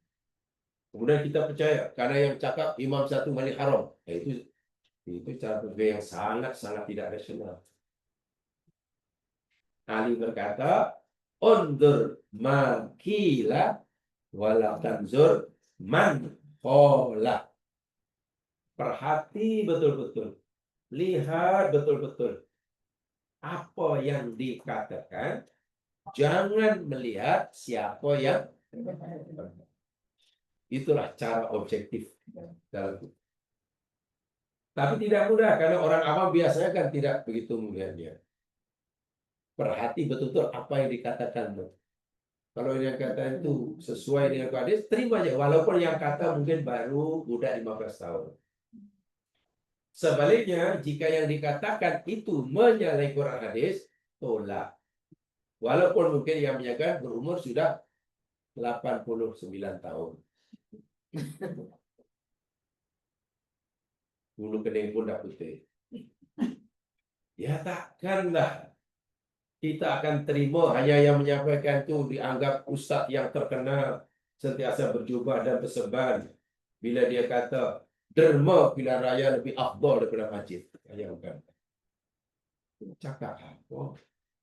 Kemudian kita percaya karena yang cakap imam satu malik haram. Itu cara berpikir yang sangat-sangat tidak rasional. Ali berkata, undur makila wala tanzur man qala. Perhati betul-betul. Lihat betul-betul. Apa yang dikatakan, jangan melihat siapa yang itulah cara objektif dalam itu. Tapi tidak mudah karena orang awam biasanya kan tidak begitu melihatnya. Perhati betul-betul apa yang dikatakan. Kalau yang kata itu sesuai dengan hadis, terima aja. Walaupun yang kata mungkin baru budak 15 tahun. Sebaliknya, jika yang dikatakan itu menyalahi Quran hadis, tolak. Walaupun mungkin yang menyatakan berumur sudah 89 tahun. Bulu kening pun dah putih. Ya takkanlah kita akan terima hanya yang menyampaikan itu dianggap ustaz yang terkenal, sentiasa berjubah dan berseban. Bila dia kata derma pilihan raya lebih afdal daripada masjid. Ya bukan. Cakap apa?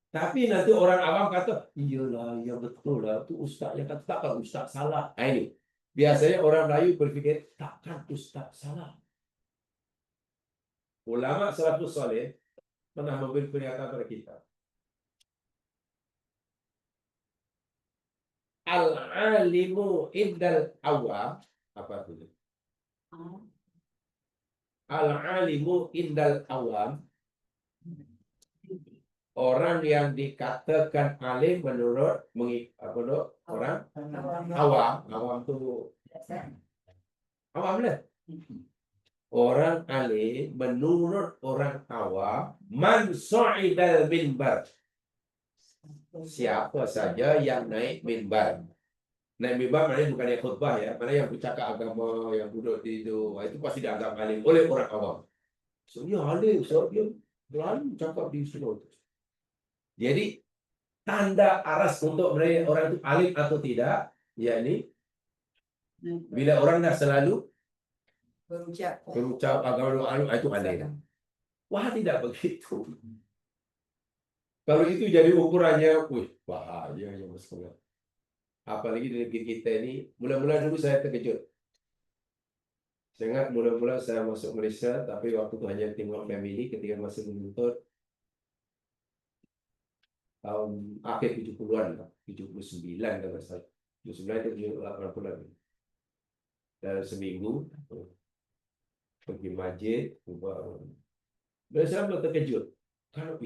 Tapi nanti orang awam kata, iyalah, ya betul lah, itu ustaz yang kata takkan ustaz salah. Ini biasanya orang Melayu berfikir takkan ustaz salah. Ulama salafus saleh pernah memberi pernyataan kepada kita. Al-alimu indal awam, apa itu? Al-alimu indal awam, orang yang dikatakan alim menurut orang awam tu awam lah. Orang alim menurut orang awam, man su'idal minbar, siapa saja yang naik minbar. Naik minbar maknanya bukan yang khutbah ya, maknanya yang bercakap agama, yang duduk di itu pasti dianggap alim oleh orang awam. So dia alim, so dia berani cakap di situ. Jadi tanda aras untuk menilai orang itu alim atau tidak yakni bila orang dah selalu berucap agama itu aneh. Wah, tidak begitu. Kalau itu jadi ukurannya, bahaya ya Mas. Apalagi di negeri kita ini, mula-mula dulu saya terkejut. Saya ingat mula-mula saya masuk Malaysia, tapi waktu itu hanya tengok family ketika masih menuntut tahun akhir 70-an, 79 kalau saya. 79 itu 80-an. Dalam seminggu pergi masjid, dan saya belum terkejut. Kalau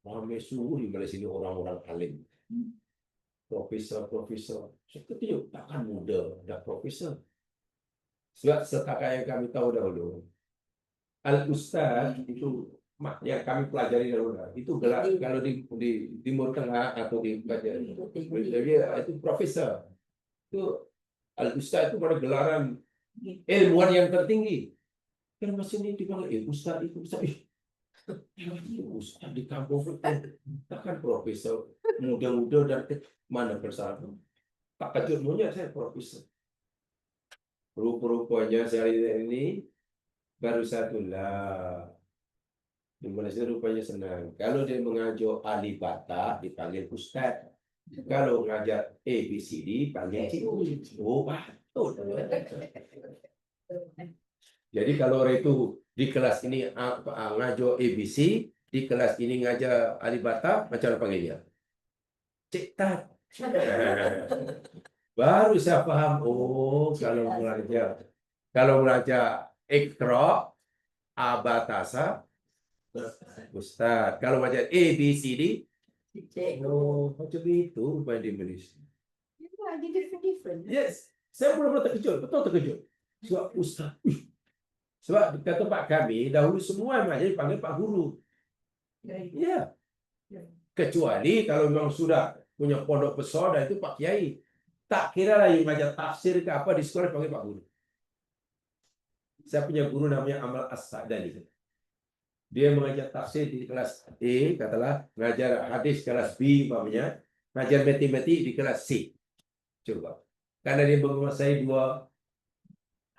ramai sungguh di Malaysia ini orang-orang alim, profesor. Saya terkejut, takkan muda dah profesor. Sebab setakat yang kami tahu dahulu, Al-Ustaz itu yang kami pelajari dahulu, itu gelar kalau di Timur Tengah atau di dia itu profesor. Itu Al-Ustaz itu pada gelaran ilmuwan yang tertinggi. Kan masih ini dipanggil Ustaz itu Ustaz. Ustaz di kampung itu takkan profesor muda-muda dan mana bersama. Tak kejut punya saya profesor. Rupa-rupanya sehari ini baru satu lah. Di Malaysia rupanya senang. Kalau dia mengajar ahli bata dipanggil Ustaz. Kalau mengajar ABCD panggil cikgu. Oh, betul. Jadi kalau orang itu di kelas ini ngajar ABC, di kelas ini ngajar ahli bata, macam mana panggil dia? Cik Tat. Baru saya faham, kalau belajar Iqra, Abatasa, Ustaz. Kalau belajar A, B, C, D, macam itu rupanya di Malaysia. Different. Yes, saya betul-betul terkejut, Sebab Ustaz, sebab di tempat kami, dahulu semua mengajar dipanggil Pak Guru. Ya. Kecuali kalau memang sudah punya pondok besar, dan itu Pak Kiai. Tak kira lah yang mengajar tafsir ke apa di sekolah panggil Pak Guru. Saya punya guru namanya Amal As-Sa'dani. Dia mengajar tafsir di kelas A, katalah mengajar hadis kelas B, umpamanya, mengajar matematik di kelas C. Coba. Karena dia menguasai dua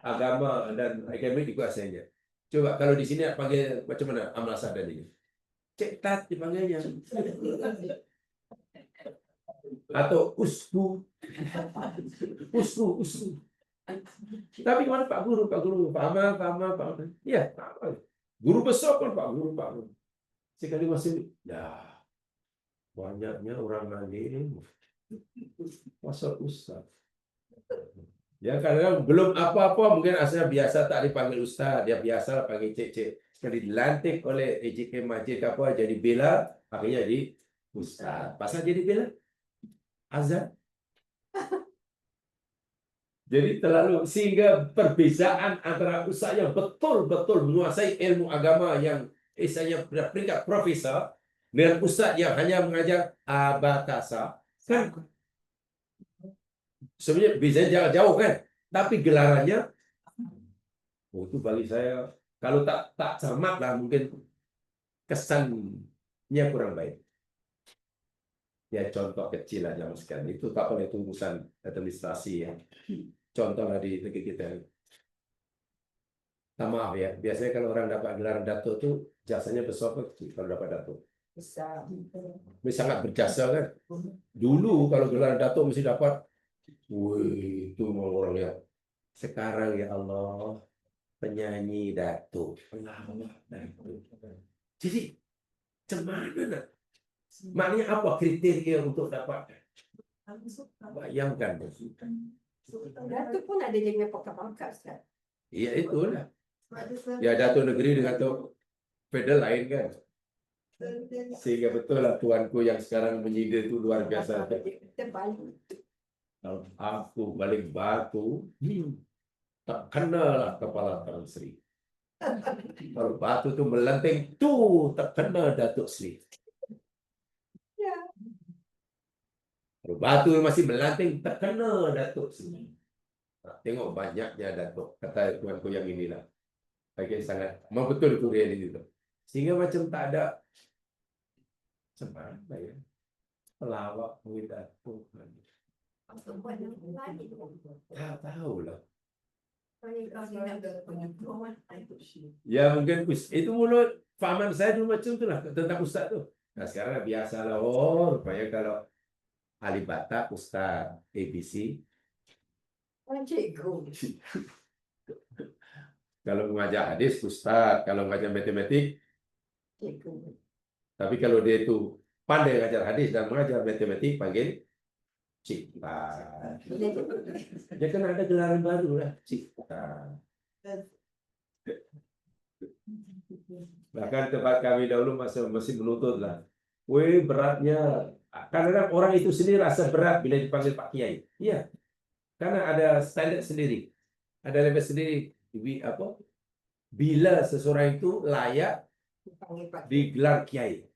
agama dan akademik dikuasainya. Coba kalau di sini panggil macam mana Amal As-Sa'dani? Cik Tat dipanggilnya. Atau usku. Tapi mana Pak Guru, Pak Amal. Ya, Pak Amal. Guru besar pun Pak Guru. Sekali masih, banyaknya orang alim. Pasal Ustaz. Ya, kadang belum apa-apa, mungkin asalnya biasa tak dipanggil Ustaz, dia biasa panggil Cik. Sekali dilantik oleh EJK Masjid apa, jadi bela, akhirnya jadi Ustaz. Pasal jadi bela? Azan. Jadi terlalu, sehingga perbezaan antara ustaz yang betul-betul menguasai ilmu agama yang istilahnya peringkat profesor dengan ustaz yang hanya mengajar abatasa, kan sebenarnya bisa jauh kan, tapi gelarannya itu bagi saya kalau tak cermat lah mungkin kesannya kurang baik. Ya contoh kecil lah zaman sekarang itu tak boleh urusan administrasi ya. Contohlah di negeri kita. Maaf ya, biasanya kalau orang dapat gelar datuk tu jasanya besar atau kecil kalau dapat datuk? Besar. Sangat berjasa kan. Dulu kalau gelar datuk mesti dapat, itu orang ya. Sekarang ya Allah, penyanyi datuk, pelawak datuk. Jadi macam mana? Maknanya apa kriteria untuk dapat? Bayangkan. Datuk pun ada dia punya pangkat-pangkat, Ustaz. Iya itulah. Ya Datuk Negeri dengan Datuk Federal lain kan. Sehingga betul lah tuanku yang sekarang menyindir itu luar biasa. Kalau aku balik batu, tak kenalah kepala Tan Sri. Kalau batu itu melenting, tak kena Datuk Sri. Kalau batu masih melanting, terkena Datuk Sri. Tengok banyaknya Datuk, kata tuanku yang inilah. Bagi sangat, memang betul itu realiti itu. Sehingga macam tak ada macam mana ya. Pelawak Datuk. Untuk buat lain. Tahu lah. Kalau nak penyukong, Ya mungkin itu mulut fahaman saya dulu macam tu lah tentang ustaz tu. Nah sekarang biasalah. Oh rupanya kalau ahli Batak, ustaz ABC. Cikgu. Kalau mengajar hadis, ustaz. Kalau mengajar matematik. Cikgu. Tapi kalau dia itu pandai mengajar hadis dan mengajar matematik, panggil Cipta. Dia kan ada gelaran baru lah, Cipta. Bahkan tempat kami dahulu masih menuntut lah. Wih beratnya. Kadang-kadang orang itu sendiri rasa berat bila dipanggil Pak Kiai. Iya. Karena ada standar sendiri. Ada level sendiri. Bila seseorang itu layak digelar Kiai.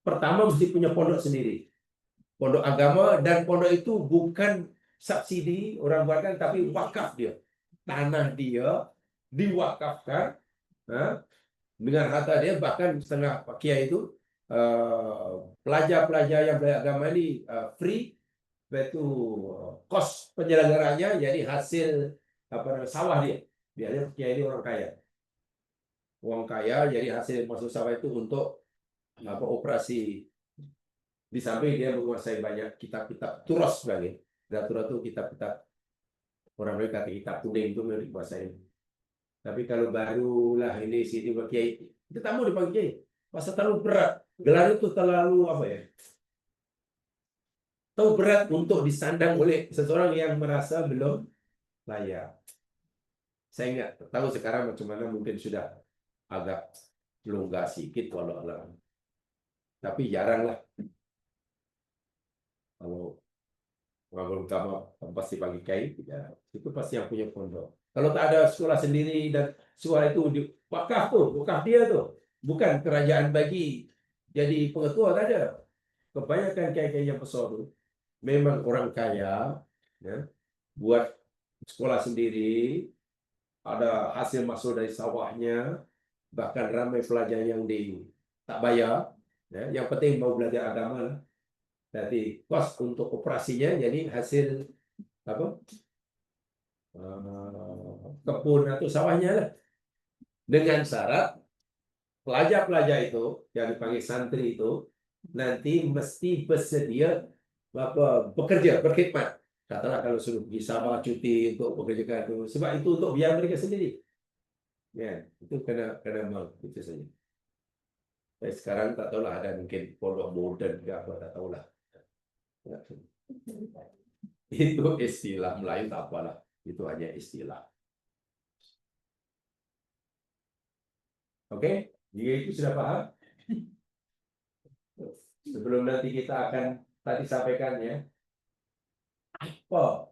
Pertama mesti punya pondok sendiri. Pondok agama, dan pondok itu bukan subsidi orang buatkan, tapi wakaf dia. Tanah dia diwakafkan dengan harta dia, bahkan setengah Pak Kiai itu pelajar-pelajar yang belajar agama ini free, yaitu kos penyelenggaranya jadi hasil sawah dia. Biasanya Pak Kiai ini orang kaya. Uang kaya, jadi hasil masuk sawah itu untuk operasi. Di samping dia menguasai banyak kitab-kitab turos sebagai. Dan turos itu kitab-kitab orang mereka kata kitab kuning itu mereka dikuasai. Tapi kalau barulah ini sini Pak Kiai, kita tak mau dipanggil Kiai. Pasal terlalu berat. Gelar itu terlalu terlalu berat untuk disandang oleh seseorang yang merasa belum layak. Saya nggak tahu sekarang macam mana, mungkin sudah agak longgar sedikit walau alam. Tapi jaranglah. Kalau orang utama pasti panggil Kiai, ya, itu pasti yang punya pondok. Kalau tak ada sekolah sendiri dan sekolah itu wakaf dia tuh, bukan kerajaan bagi jadi pengetua, tak ada. Kebanyakan kiai-kiai yang besar tu memang orang kaya, ya, buat sekolah sendiri, ada hasil masuk dari sawahnya, bahkan ramai pelajar yang tak bayar, ya, yang penting mau belajar agama lah. Jadi kos untuk operasinya jadi hasil kebun atau sawahnya lah. Dengan syarat pelajar-pelajar itu yang dipanggil santri itu nanti mesti bersedia bekerja, berkhidmat. Katalah kalau suruh pergi Sabah cuti untuk bekerja itu, sebab itu untuk biar mereka sendiri. Ya, itu kena mau itu saja. Tapi sekarang tak tahulah, ada mungkin pondok moden ke apa, tak tahulah. Itu istilah Melayu, tak apalah. Itu hanya istilah. Oke, jika itu sudah paham. Sebelum nanti kita akan tadi sampaikan ya, apa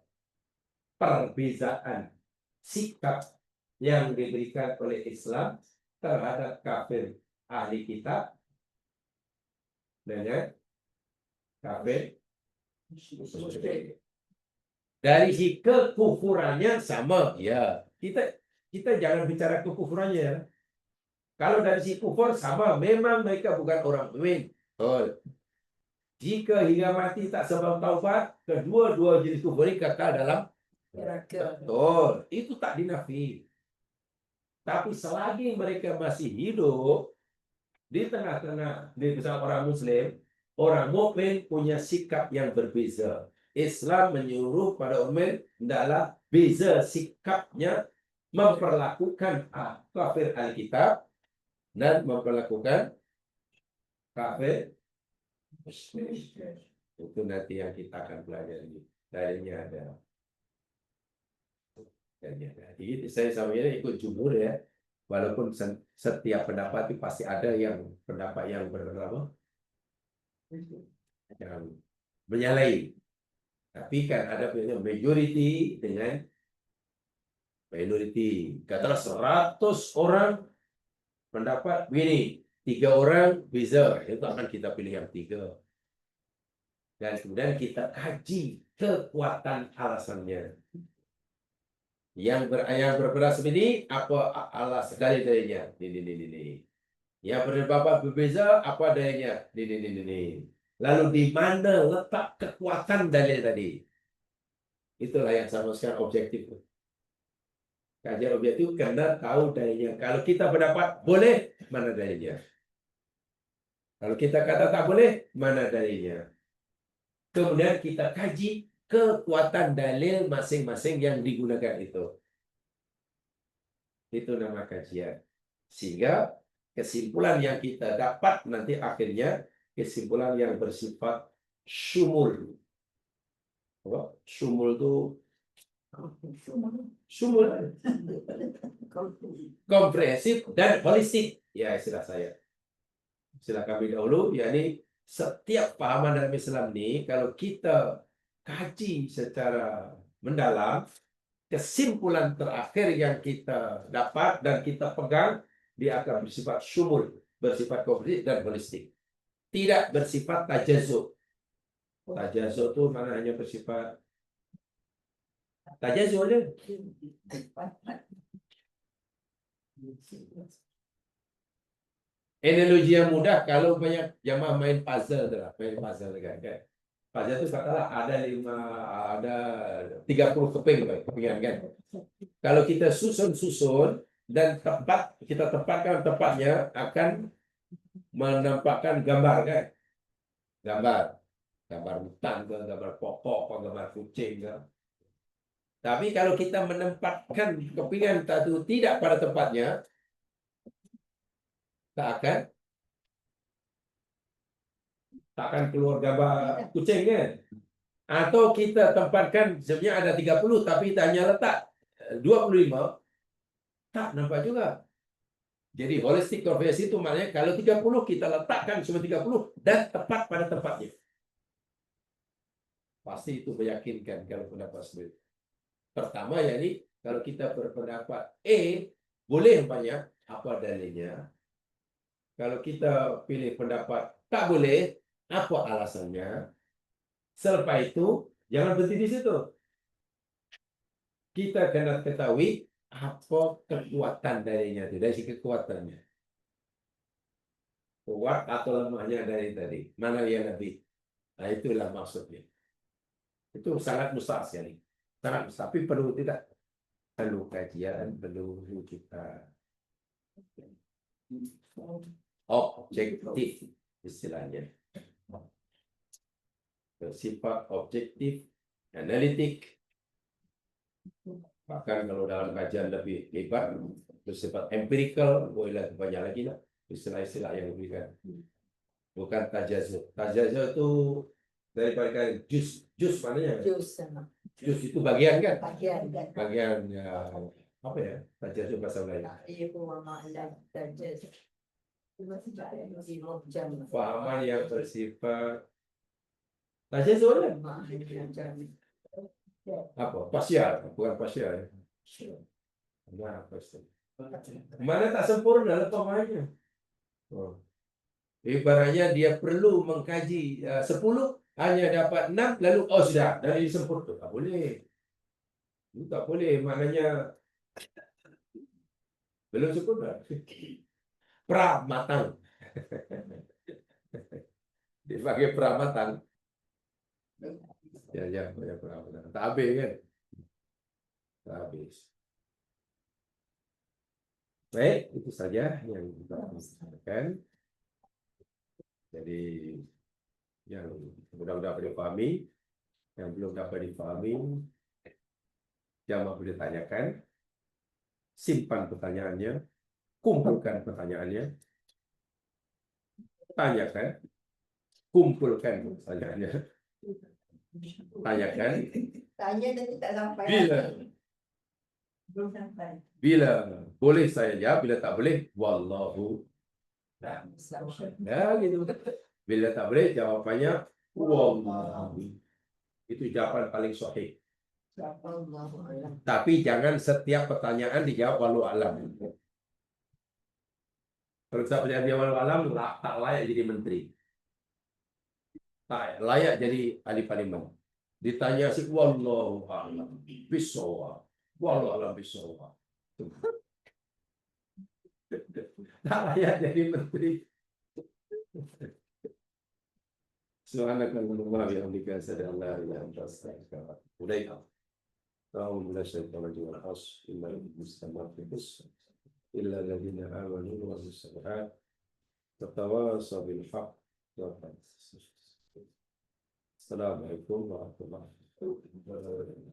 perbezaan sikap yang diberikan oleh Islam terhadap kafir ahli kitab dengan kafir musyrik. Dari si kekufurannya sama, ya. Kita jangan bicara kekufurannya ya. Kalau dari si kufur sama, memang mereka bukan orang mukmin. Jika hingga mati tak sebab taubat, kedua-dua jenis kufur ini kekal dalam neraka. Betul, itu tak dinafi. Tapi selagi mereka masih hidup di tengah-tengah di bersama orang Muslim, orang mukmin punya sikap yang berbeza. Islam menyuruh pada umat hendaklah beza sikapnya memperlakukan kafir Alkitab dan memperlakukan kafir musyrik. Itu nanti yang kita akan pelajari. Darinya ada. Jadi saya sama ikut jumhur ya. Walaupun setiap pendapat itu pasti ada yang pendapat yang yang menyalahi. Tapi kan ada punya majority dengan minority. Katalah 100 orang pendapat begini, 3 orang beza, itu akan kita pilih yang 3. Dan kemudian kita kaji kekuatan alasannya. Yang berbeda seperti apa alasan darinya? Ini. Yang berbapak berbeza apa dayanya? Ini. Lalu di mana letak kekuatan dalil tadi? Itulah yang saya maksudkan objektif. Kajian objektif karena tahu dalilnya. Kalau kita berpendapat boleh, mana dalilnya? Kalau kita kata tak boleh, mana dalilnya? Kemudian kita kaji kekuatan dalil masing-masing yang digunakan itu. Itu nama kajian. Sehingga kesimpulan yang kita dapat nanti akhirnya kesimpulan yang bersifat syumul. Apa? Syumul itu syumul, komprehensif dan holistik. Ya, istilah saya. Istilah kami dahulu, yakni setiap pahaman dalam Islam ini kalau kita kaji secara mendalam, kesimpulan terakhir yang kita dapat dan kita pegang, dia akan bersifat syumul, bersifat komprehensif dan holistik. Tidak bersifat tajazub. Tajazub itu mana hanya bersifat tajazub aja. Analogi yang mudah kalau banyak jamaah main puzzle main puzzle kan. Puzzle itu katakanlah ada 30 kepingan kan. Kalau kita susun dan kita tempatkan tempatnya akan menampakkan gambar kan. Gambar hutan, gambar pokok, gambar kucing kan. Tapi kalau kita menempatkan kepingan itu tidak pada tempatnya, tak akan keluar gambar kucing kan? Atau kita tempatkan sebenarnya ada 30 tapi kita hanya letak 25, tak nampak juga. Jadi holistic conversion itu maknanya kalau 30 kita letakkan semua 30 dan tepat pada tempatnya. Pasti itu meyakinkan kalau pendapat sendiri. Pertama yakni kalau kita berpendapat boleh banyak, apa dalilnya? Kalau kita pilih pendapat tak boleh, apa alasannya? Selepas itu, jangan berhenti di situ. Kita kena ketahui apa kekuatan dalilnya itu, dari segi kekuatannya. Kuat atau lemahnya dari tadi. Mana yang lebih? Nah, itulah maksudnya. Itu sangat besar sekali. Sangat besar. Tapi perlu kajian, perlu kita objektif istilahnya, bersifat objektif, analitik. Bahkan kalau dalam kajian lebih hebat, bersifat empirical, boleh banyak lagi lah istilah-istilah yang diberikan. Bukan tajazub. Tajazub itu daripada jus mananya? Jus itu bagian kan? Bagian ya, apa ya? Tajazub bahasa Melayu. Pahaman yang bersifat tajazub kan? Apa? Parsial, bukan parsial. Nah, parsial. Mana tak sempurna pemahamannya. Ibaratnya dia perlu mengkaji 10, hanya dapat 6, lalu sudah, dari sempurna. Tak boleh. Itu tak boleh, maknanya belum sempurna. Pramatang. Dipakai pramatang. Ya, pramatang. Tak habis kan? Tak habis. Baik, itu saja yang kita sampaikan. Jadi, yang mudah-mudahan dapat dipahami, yang belum dapat dipahami, jamaah boleh tanyakan, simpan pertanyaannya, kumpulkan pertanyaannya, tanyakan, kumpulkan pertanyaannya, tanyakan, Tanya dan tak sampai. Belum sampai. bila boleh saya jawab, bila tak boleh, wallahu. Ya, gitu. Bila tak boleh, jawabannya wallahu. Itu jawaban paling sahih. Tapi jangan setiap pertanyaan dijawab walau alam. Kalau saya dijawab walau alam, tak layak jadi menteri. Tak layak jadi ahli parlimen. Ditanya si wallahu alam bisawab. Wallahu alam bisawab. Tak layak jadi menteri. Subhanakallahumma wa bihamdika asyhadu an la ilaha illa anta astaghfiruka wa atubu ilaik. أعوذ بالله من الشيطان الرجيم العصر إن الإنسان لفي خسر إلا الذين آمنوا وعملوا الصالحات وتواصوا بالحق وتواصوا. السلام عليكم ورحمة الله وبركاته.